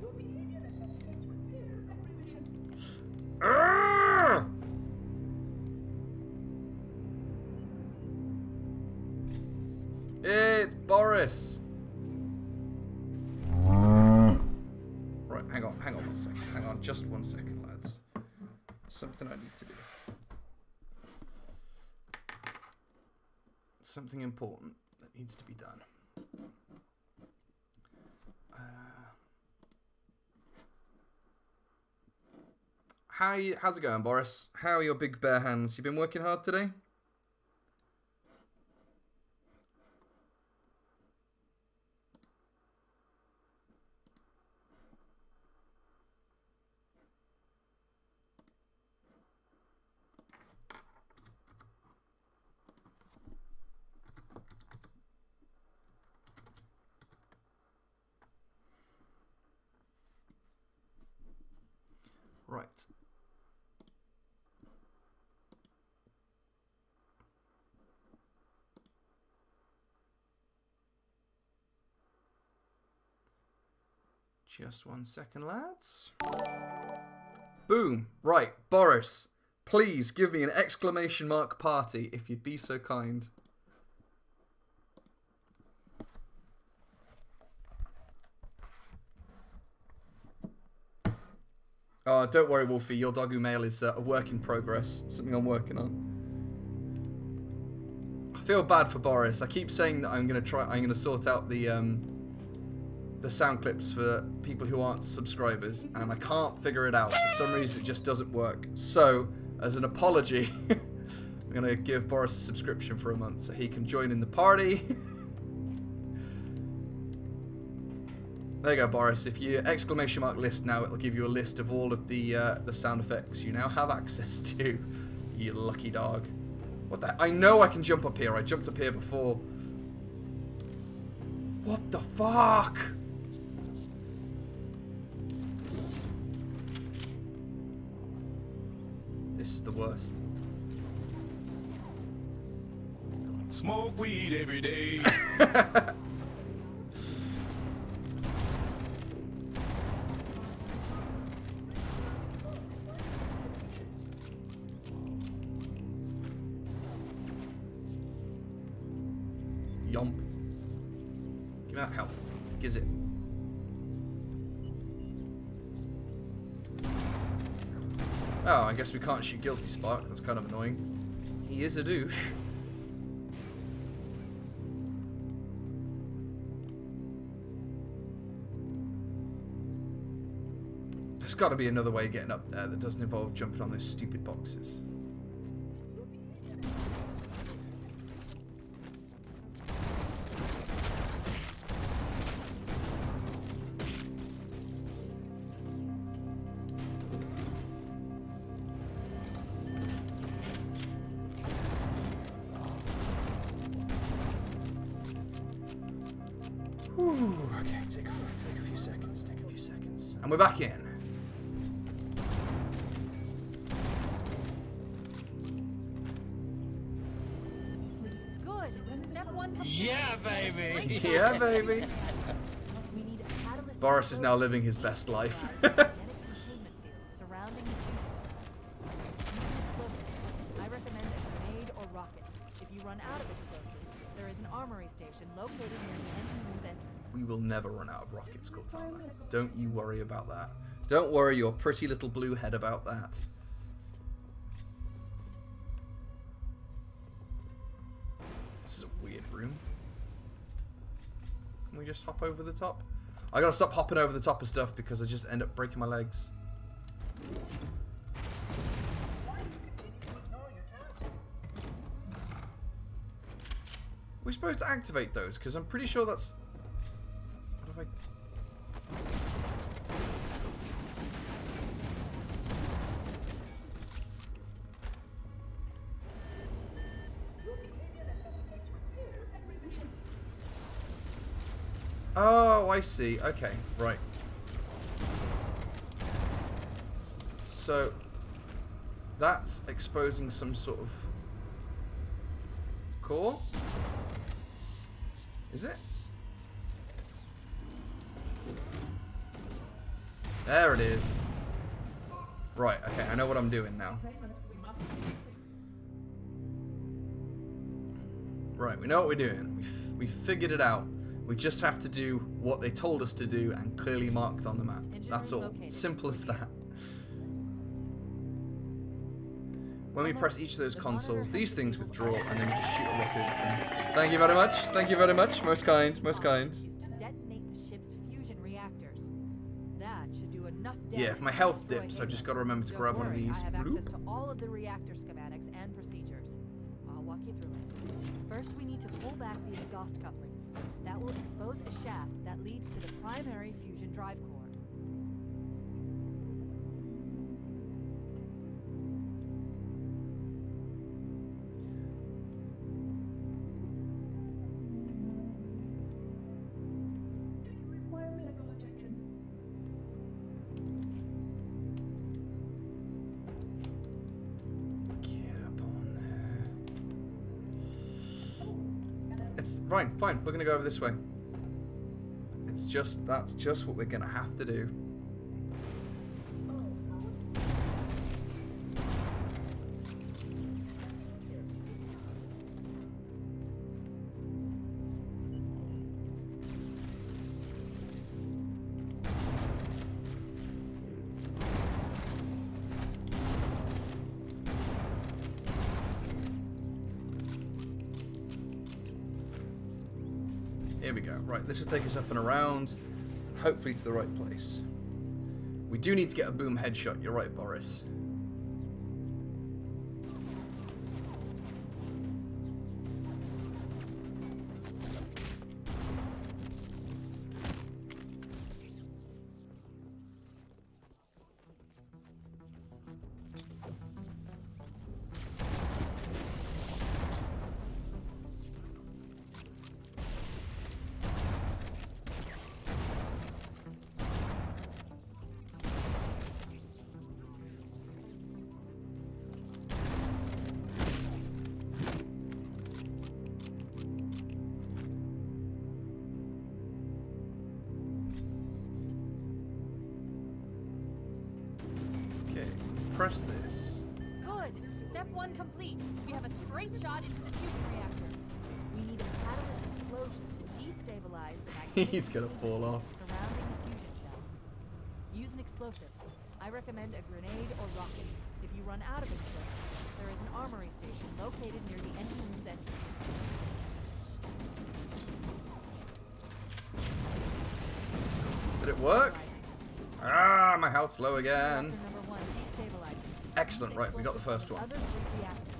Your behavior necessitates repair and revision. Arrgh! It's Boris. second. Hang on, just 1 second, lads. Something I need to do. Something important that needs to be done. How's it going, Boris? How are your big bare hands? You been working hard today? Right. Just 1 second, lads. Boom. Right, Boris, please give me an exclamation mark party if you'd be so kind. Oh, don't worry, Wolfie. Your Doggo mail is a work in progress. Something I'm working on. I feel bad for Boris. I keep saying that I'm gonna sort out the sound clips for people who aren't subscribers, and I can't figure it out. For some reason, it just doesn't work. So, as an apology, I'm gonna give Boris a subscription for a month so he can join in the party. There you go, Boris. If you exclamation mark list now, it'll give you a list of all of the sound effects you now have access to. You lucky dog. What the? I know I can jump up here. I jumped up here before. What the fuck? This is the worst. Smoke weed every day. Yomp. Give me that health. Gives it. Oh, I guess we can't shoot Guilty Spark. That's kind of annoying. He is a douche. There's got to be another way of getting up there that doesn't involve jumping on those stupid boxes. Okay, take a few seconds, And we're back in. Good. Step 1 complete. Yeah, baby. Yeah, baby. We need a catalyst. Boris is now living his best life. Magnetic containment field surrounding the fusion cell. Use explosives. I recommend a grenade or rocket. If you run out of explosives, there is an armory station located near the engine room's entrance. We will never run out of rockets, Cortana. Don't you worry about that. Don't worry your pretty little blue head about that. This is a weird room. Can we just hop over the top? I gotta stop hopping over the top of stuff because I just end up breaking my legs. Why do you continue to ignore your task? We're supposed to activate those because I'm pretty sure that's... What have I... Your behavior necessitates repair and revision. Oh, I see. Okay, right. So, that's exposing some sort of core? Is it? There it is. Right, okay, I know what I'm doing now. Right, we know what we're doing. We figured it out. We just have to do what they told us to do and clearly marked on the map. Engine That's all. located. Simple as that. When we press each of those consoles, these things withdraw, and then we just shoot a rocket into them. Thank you very much. Thank you very much. Most kind. Most kind. Used to detonate the ship's fusion reactors. That should do enough damage. Yeah, if my to health destroy dips, I Halo. just got to remember to Don't grab one of worry, these. I have access Bloop. to all of the reactor schematics and procedures. I'll walk you through it. First, we need to pull back the exhaust couplings. That will expose a shaft that leads to the primary fusion drive core. Do you require medical attention? Get up on there. It's fine, fine. We're gonna go over this way. That's just what we're gonna have to do. Here we go. Right, this will take us up and around, hopefully to the right place. We do need to get a boom headshot. You're right, Boris. Okay, press this. Good. Step 1 complete. We have a straight shot into the fusion reactor. We need a catalyst explosion to destabilize the magnetic He's gonna fall off. surrounding the fusion cells. Use an explosive. I recommend a grenade or rocket. If you run out of explosives, there is an armory station located near the engine room's entrance. Did it work? Ah, my health's low again. Reactor number 1 destabilized. Excellent, right, we got the first one. Other 3 reactors.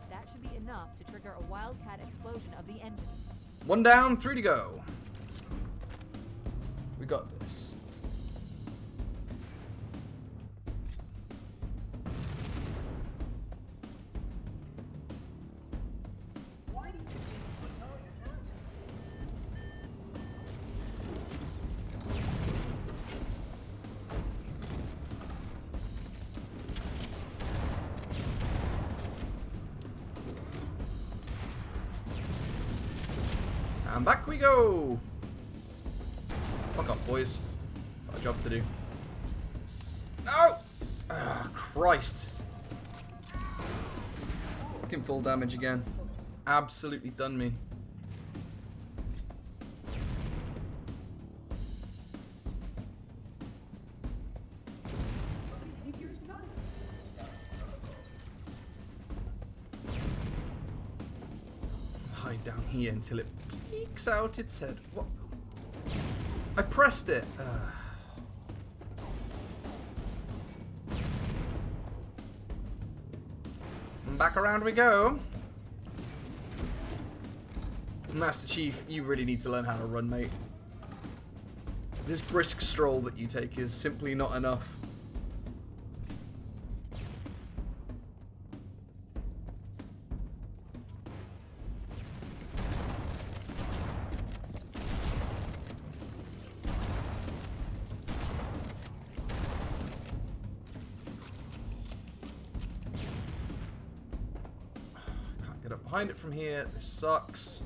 That should be enough to trigger a wildcat explosion of the engines. One down, 3 to go. We got this. Why do you continue to ignore your task? And back we go. Fuck off, boys. Got a job to do. No! Ah, Christ. Fucking full damage again. Absolutely done me. Behavior is not Hide down here until it peeks out its head. What? I pressed it. And back around we go. Master Chief, you really need to learn how to run, mate. This brisk stroll that you take is simply not enough. Can't get up behind it from here. This sucks.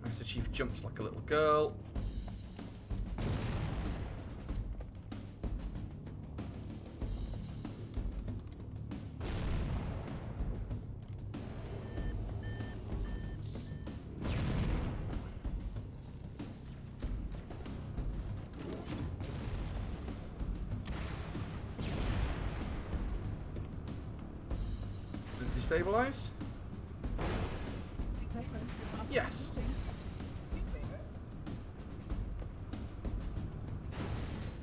Master Chief jumps like a little girl. Destabilize? Yes.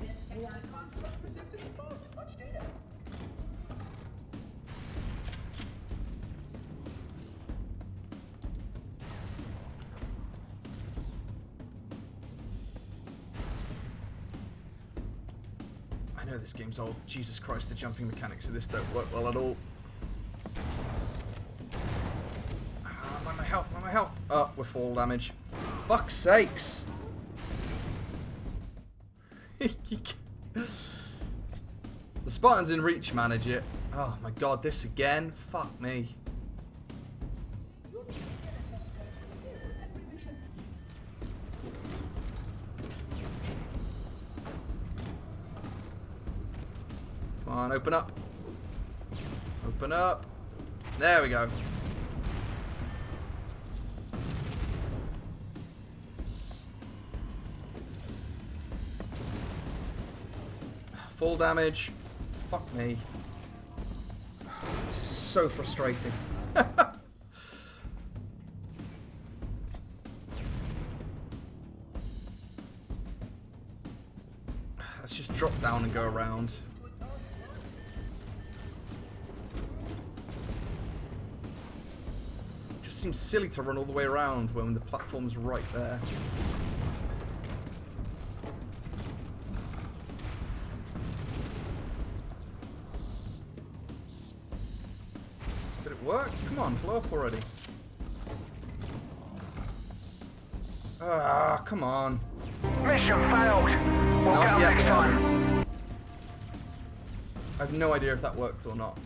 This AI construct possesses far too much data. I know this game's old. Jesus Christ, the jumping mechanics of this don't work well at all. I'm on my health, I'm on my health. Oh, we're fall damage. Fuck's sakes. The Spartans in Reach manage it. Oh my god, this again? Fuck me. Come on, open up. Open up. There we go. Full damage. Fuck me. This is so frustrating. Let's just drop down and go around. Just seems silly to run all the way around when the platform's right there. Did it work? Come on, blow up already. Ah, come on. Mission failed. We'll Not get 'em yet, next we time. haven't. I have no idea if that worked or not.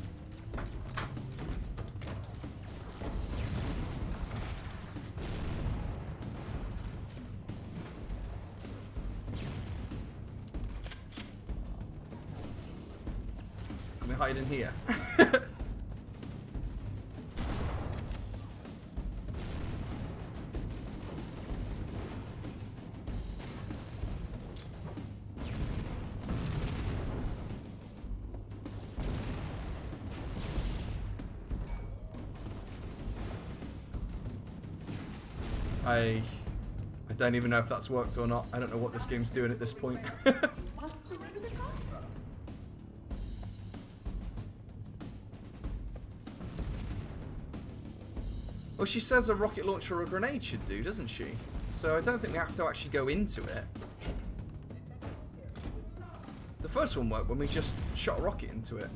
Can we hide in here? I don't even know if that's worked or not. I don't know what this game's doing at this point. Must surrender the construct. Well, she says a rocket launcher or a grenade should do, doesn't she? So I don't think we have to actually go into it. The first one worked when we just shot a rocket into it.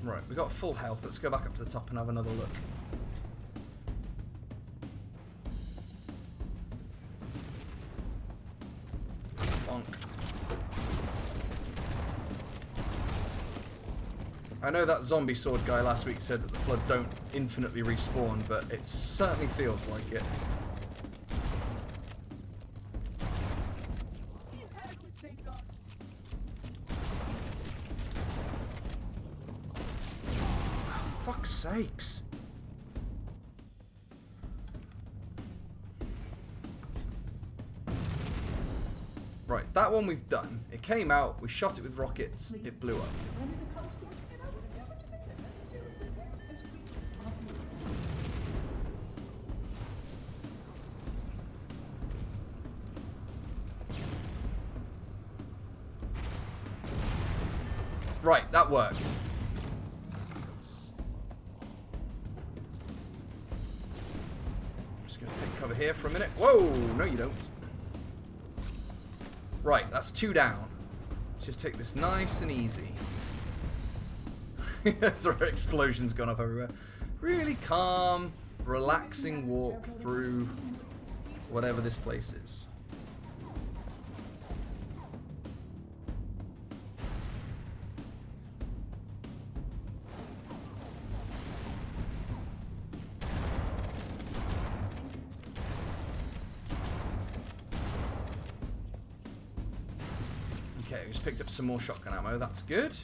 Right, we got full health. Let's go back up to the top and have another look. Bonk. I know that zombie sword guy last week said that the Flood don't infinitely respawn, but it certainly feels like it. Fuck's sakes. Right, that one we've done. It came out, we shot it with rockets, it blew up. Surrender the construct, and I will endeavor to make the necessary repairs as quickly as possible. Right, that worked. I'm just going to take cover here for a minute. Whoa, no you don't. Right, that's 2 down. Let's just take this nice and easy. Sorry, explosions gone off everywhere. Really calm, relaxing walk through whatever this place is. Okay, we just picked up some more shotgun ammo. That's good.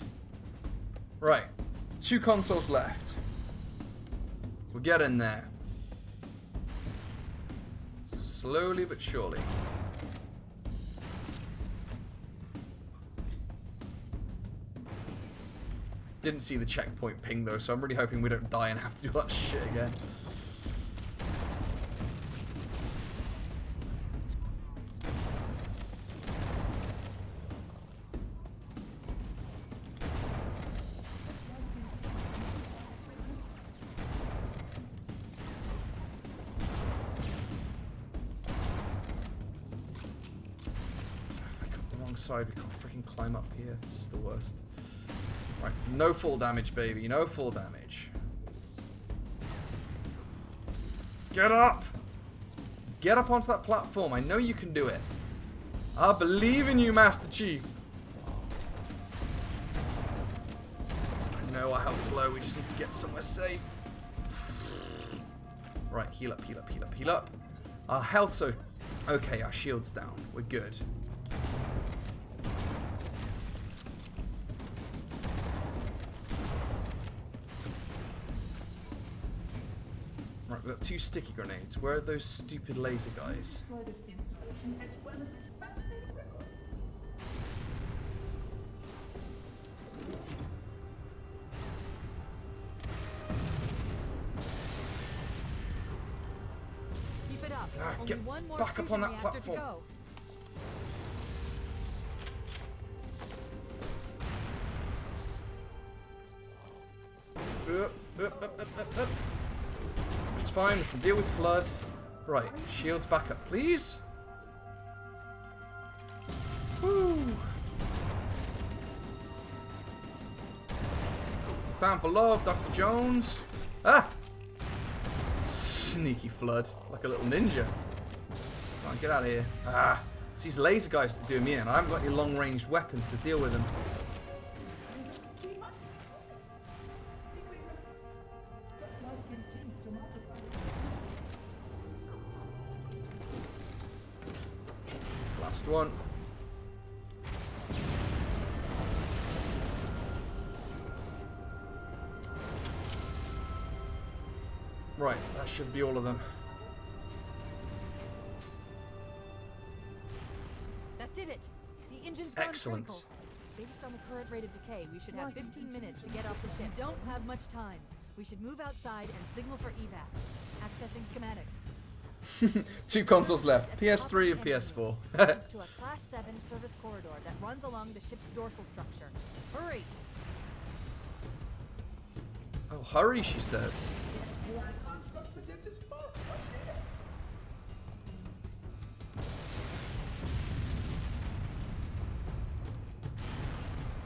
Right. 2 consoles left. We'll get in there. Slowly but surely. Didn't see the checkpoint ping though, so I'm really hoping we don't die and have to do that shit again. Side, we can't freaking climb up here. This is the worst. Right, no fall damage, baby. No fall damage. Get up! Get up onto that platform. I know you can do it. I believe in you, Master Chief. I know our health's low. We just need to get somewhere safe. Right, heal up, heal up, heal up, heal up. Our health's okay. Our shield's down. We're good. Right, we've got 2 sticky grenades. Where are those stupid laser guys? Destroy this installation as well as this fascinating record. Keep it up. Only Get one more back up on fusion that reactor to platform. go. Up. It's fine, we can deal with flood. Right, shields back up, please. Woo. Down for love, Dr. Jones. Ah! Sneaky flood, like a little ninja. Come on, get out of here. Ah! It's these laser guys that do me in. I haven't got any long-range weapons to deal with them. Last one. Right, that should be all of them. That did it. The engine's gone Excellent. critical. Based on the current rate of decay, we should have 15 minutes to get off the ship. We don't have much time. We should move outside and signal for evac. Accessing schematics. 2 consoles left, At the top of PS3 the and engine room PS4. leads to a Class 7 service corridor that runs along the ship's dorsal structure. Hurry! Oh, hurry, she says. This AI construct possesses far too much data.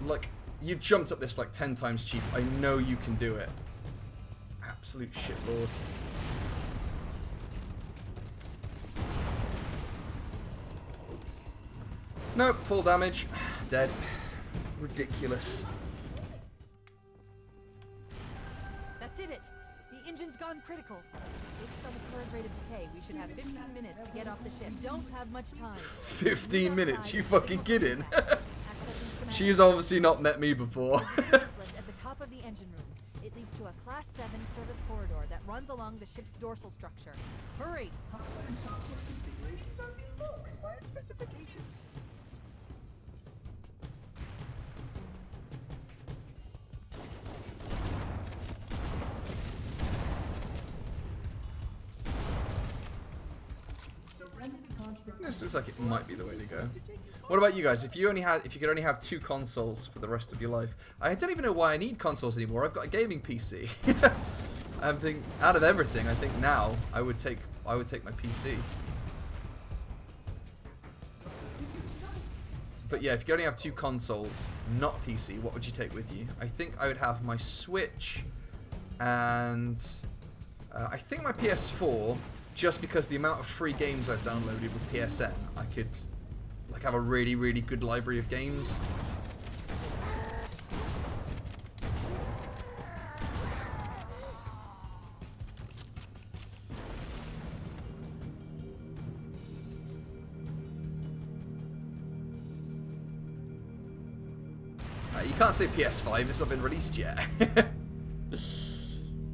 Like, you've jumped up this like 10 times, Chief. I know you can do it. Absolute shitlord. Nope, full damage. Dead. Ridiculous. That did it. The engine's gone critical. Based on the current rate of decay, we should have 15 minutes to get off the ship. Don't have much time. 15 minutes, you fucking kidding? Accessing She's schematics. obviously not met me before. There's a lift at the top of the engine room. It leads to a Class 7 service corridor that runs along the ship's dorsal structure. Hurry! Hardware and software configurations are below required specifications. Surrender the construct. This looks like it might be the way to go. What about you guys? If you could only have 2 consoles for the rest of your life, I don't even know why I need consoles anymore. I've got a gaming PC. I think out of everything, I think now I would take my PC. But yeah, if you could only have 2 consoles, not PC, what would you take with you? I think I would have my Switch and I think my PS4, just because the amount of free games I've downloaded with PSN, I could like have a really, really good library of games. You can't say PS5, it's not been released yet.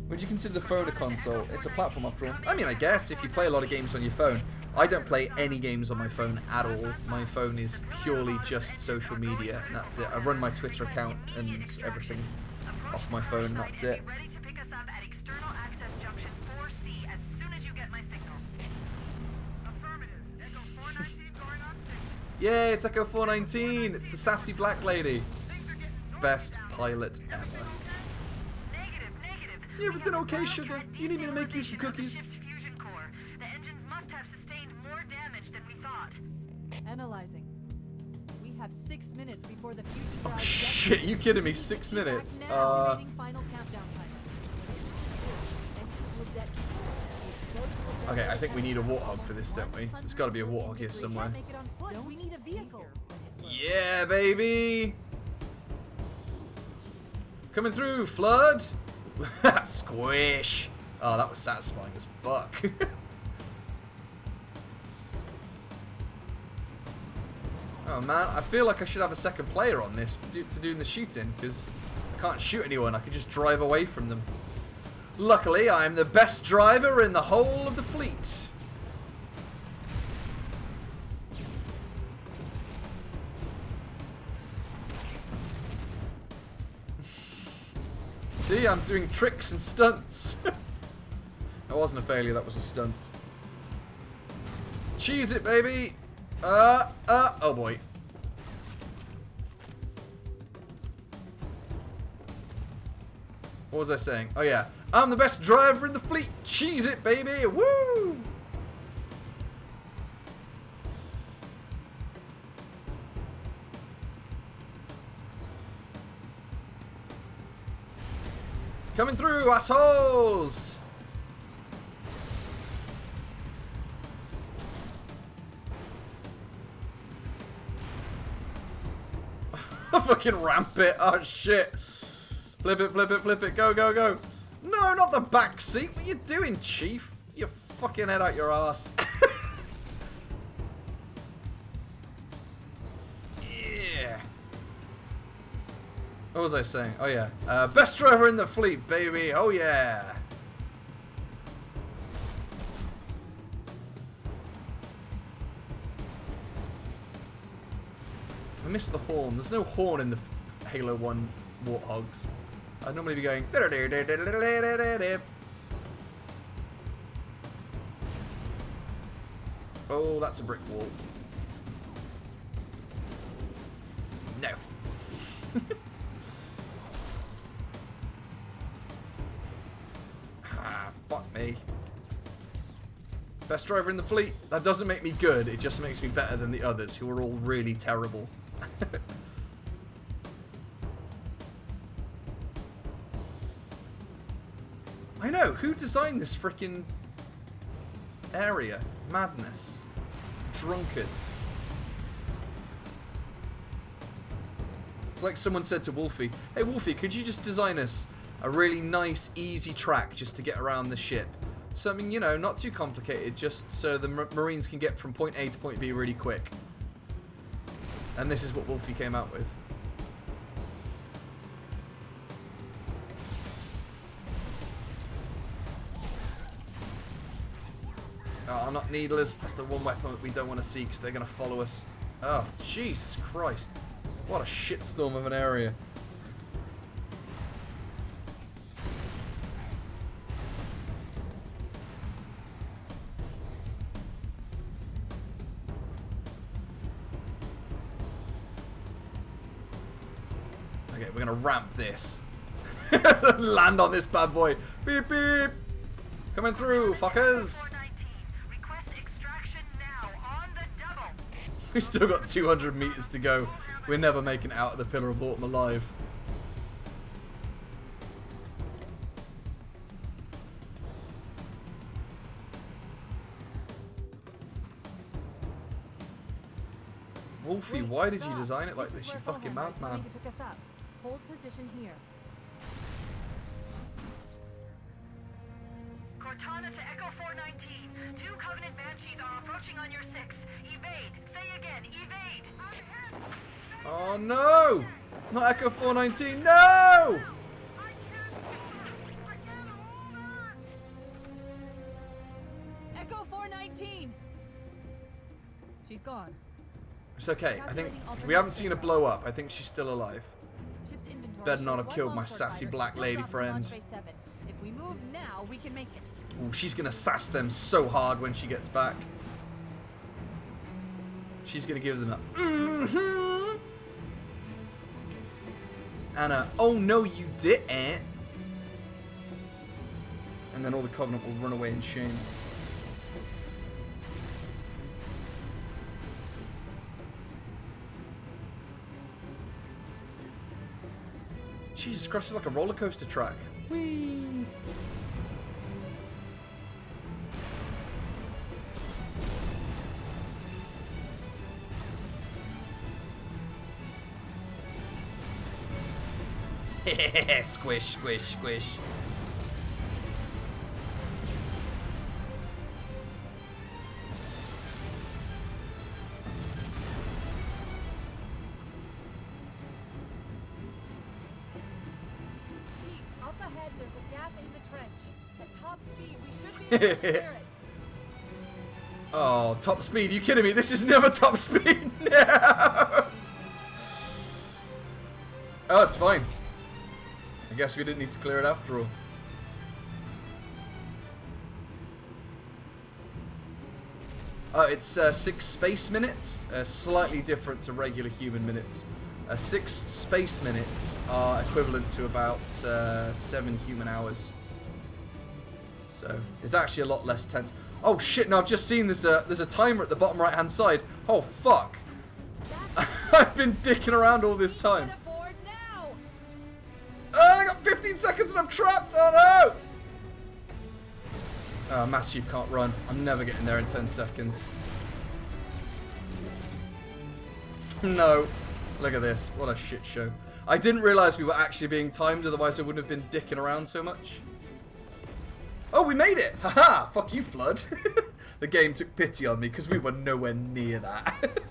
Would you consider the phone a console? It's a platform after all. I mean, I guess, if you play a lot of games on your phone. I don't play any games on my phone at all. My phone is purely just social media, and that's it. I run my Twitter account and everything off my phone, and that's it. Ready to pick us up at external access junction 4C as soon as you get my signal. Affirmative. Echo 419 going on station. Yay, it's Echo 419. It's the sassy black lady. Things are getting Best pilot ever. Negative. Everything okay, sugar? You need me to make you some cookies? Fusion core. The engines must have sustained more damage than we thought. Analyzing. We have 6 minutes before the fusion Oh drive shit, you kidding me? 6 minutes? Activating final countdown timer. Okay, I think we need a warthog for this, don't we? There's got to be a warthog here somewhere. Make it on foot. We need a vehicle. Yeah, baby! Coming through, Flood! Squish! Oh, that was satisfying as fuck. Oh man, I feel like I should have a second player on this to doing the shooting, because I can't shoot anyone, I can just drive away from them. Luckily, I am the best driver in the whole of the fleet. See, I'm doing tricks and stunts. That wasn't a failure, that was a stunt. Cheese it, baby! Oh boy. What was I saying? Oh yeah. I'm the best driver in the fleet! Cheese it, baby! Woo! Coming through, assholes! Fucking ramp it. Oh shit. Flip it, flip it, flip it. Go, go, go. No, not the back seat. What are you doing, Chief? You fucking head out your ass. Yeah. What was I saying? Oh yeah. Best driver in the fleet, baby. Oh yeah. I missed the horn. There's no horn in the Halo 1 Warthogs. I'd normally be going... Oh, that's a brick wall. No. Ah, fuck me. Best driver in the fleet. That doesn't make me good. It just makes me better than the others, who are all really terrible. I know, who designed this freaking area? Madness. Drunkard. It's like someone said to Wolfie, hey Wolfie, could you just design us a really nice, easy track just to get around the ship? Something, you know, not too complicated, just so the Marines can get from point A to point B really quick. And this is what Wolfie came out with. Oh, not needlers. That's the one weapon that we don't want to see because they're going to follow us. Oh, Jesus Christ. What a shitstorm of an area. Okay, we're going to ramp this. Land on this bad boy. Beep, beep. Coming through, fuckers. We've still got 200 meters to go. We're never making it out of the Pillar of Autumn alive. Wolfie, why did you design it like this, you fucking madman? Hold position here. Cortana to Echo 419. 2 Covenant Banshees are approaching on your 6. Evade. Say again, evade. Oh no! Not Echo 419, no! Echo 419. She's gone. It's okay. I think we haven't seen her blow up. I think she's still alive. Ship's inventory better not have One killed my Longport sassy fighter black still lady dropped from friend. launch phase 7. If we move now, we can make it. Ooh, she's gonna sass them so hard when she gets back. She's gonna give them a and a oh no you didn't. And then all the Covenant will run away in shame. Jesus Christ, it's like a roller coaster track. Whee! Squish, squish, squish. Pete, up ahead, there's a gap in the trench. At top speed, we should be able to clear it. Oh, top speed. You kidding me? This is never top speed. No. Oh, it's fine. I guess we didn't need to clear it after all. It's 6 space minutes, slightly different to regular human minutes. 6 space minutes are equivalent to about 7 human hours. So it's actually a lot less tense. Oh shit! No, I've just seen there's a timer at the bottom right hand side. Oh fuck! I've been dicking around all this time. Get aboard now. Oh, I got 15 seconds and I'm trapped. Oh no! Master Chief can't run. I'm never getting there in 10 seconds. No. Look at this. What a shit show. I didn't realize we were actually being timed, otherwise I wouldn't have been dicking around so much. Oh, we made it! Haha! Fuck you, Flood. The game took pity on me because we were nowhere near that.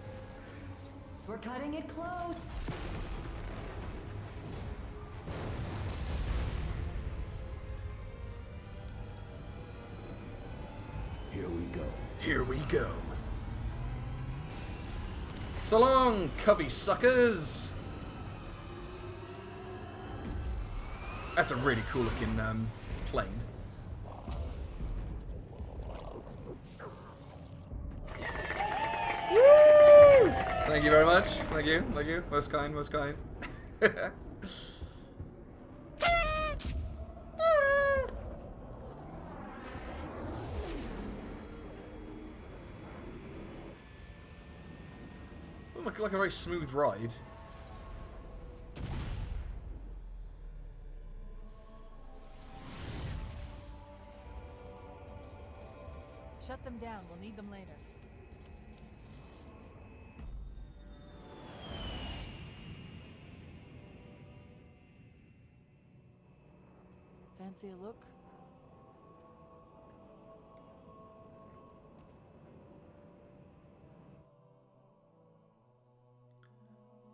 We're cutting it close. Here we go. Here we go. So long, cubby suckers! That's a really cool looking plane. Woo! Thank you very much. Thank you. Thank you. Most kind. Most kind. Look like a very smooth ride. Shut them down. We'll need them later. Fancy a look?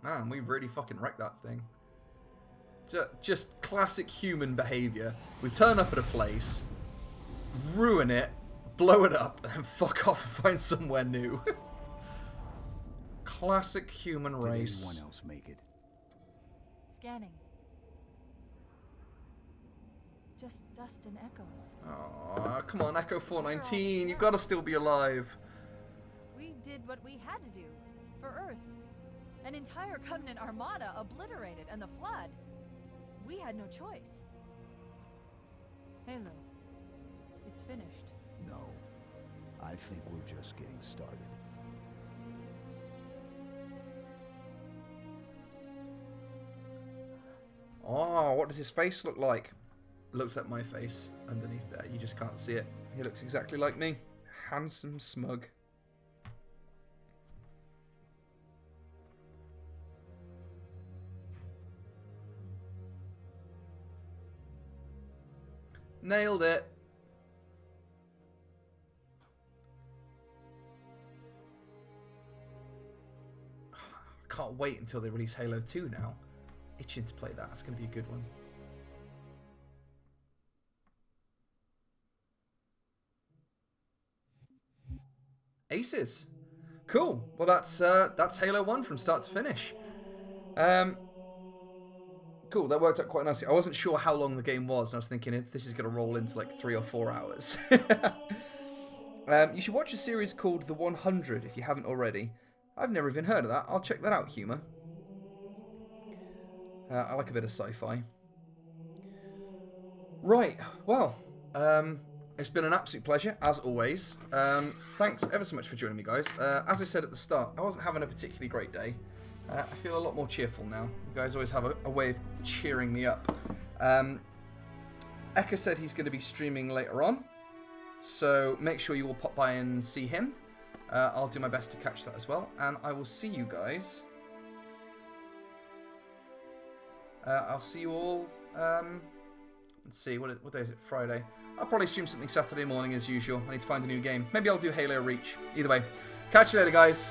Man, we really fucking wrecked that thing. Just classic human behavior. We turn up at a place, ruin it, blow it up, and then fuck off and find somewhere new. Classic human race. Did anyone else make it? Scanning. Just dust and echoes. Aw, come on, Echo 419, you gotta still be alive. We did what we had to do. For Earth. An entire Covenant armada obliterated, and the Flood. We had no choice. Halo. It's finished. No. I think we're just getting started. Oh, what does his face look like? Looks like my face underneath there. You just can't see it. He looks exactly like me. Handsome, smug. Nailed it. Can't wait until they release Halo 2 now. Itching to play that. It's going to be a good one. Aces. Cool. Well, that's Halo 1 from start to finish. Cool, that worked out quite nicely. I wasn't sure how long the game was, and I was thinking if this is going to roll into like 3 or 4 hours. You should watch a series called The 100 if you haven't already. I've never even heard of that. I'll check that out, Humour. I like a bit of sci-fi. Right, well, it's been an absolute pleasure, as always. Thanks ever so much for joining me, guys. As I said at the start, I wasn't having a particularly great day. I feel a lot more cheerful now. You guys always have a way of cheering me up. Eka said he's going to be streaming later on, so make sure you all pop by and see him. I'll do my best to catch that as well, and I will see you guys. I'll see you all. Let's see, what day is it? Friday. I'll probably stream something Saturday morning as usual. I need to find a new game. Maybe I'll do Halo Reach. Either way, catch you later, guys.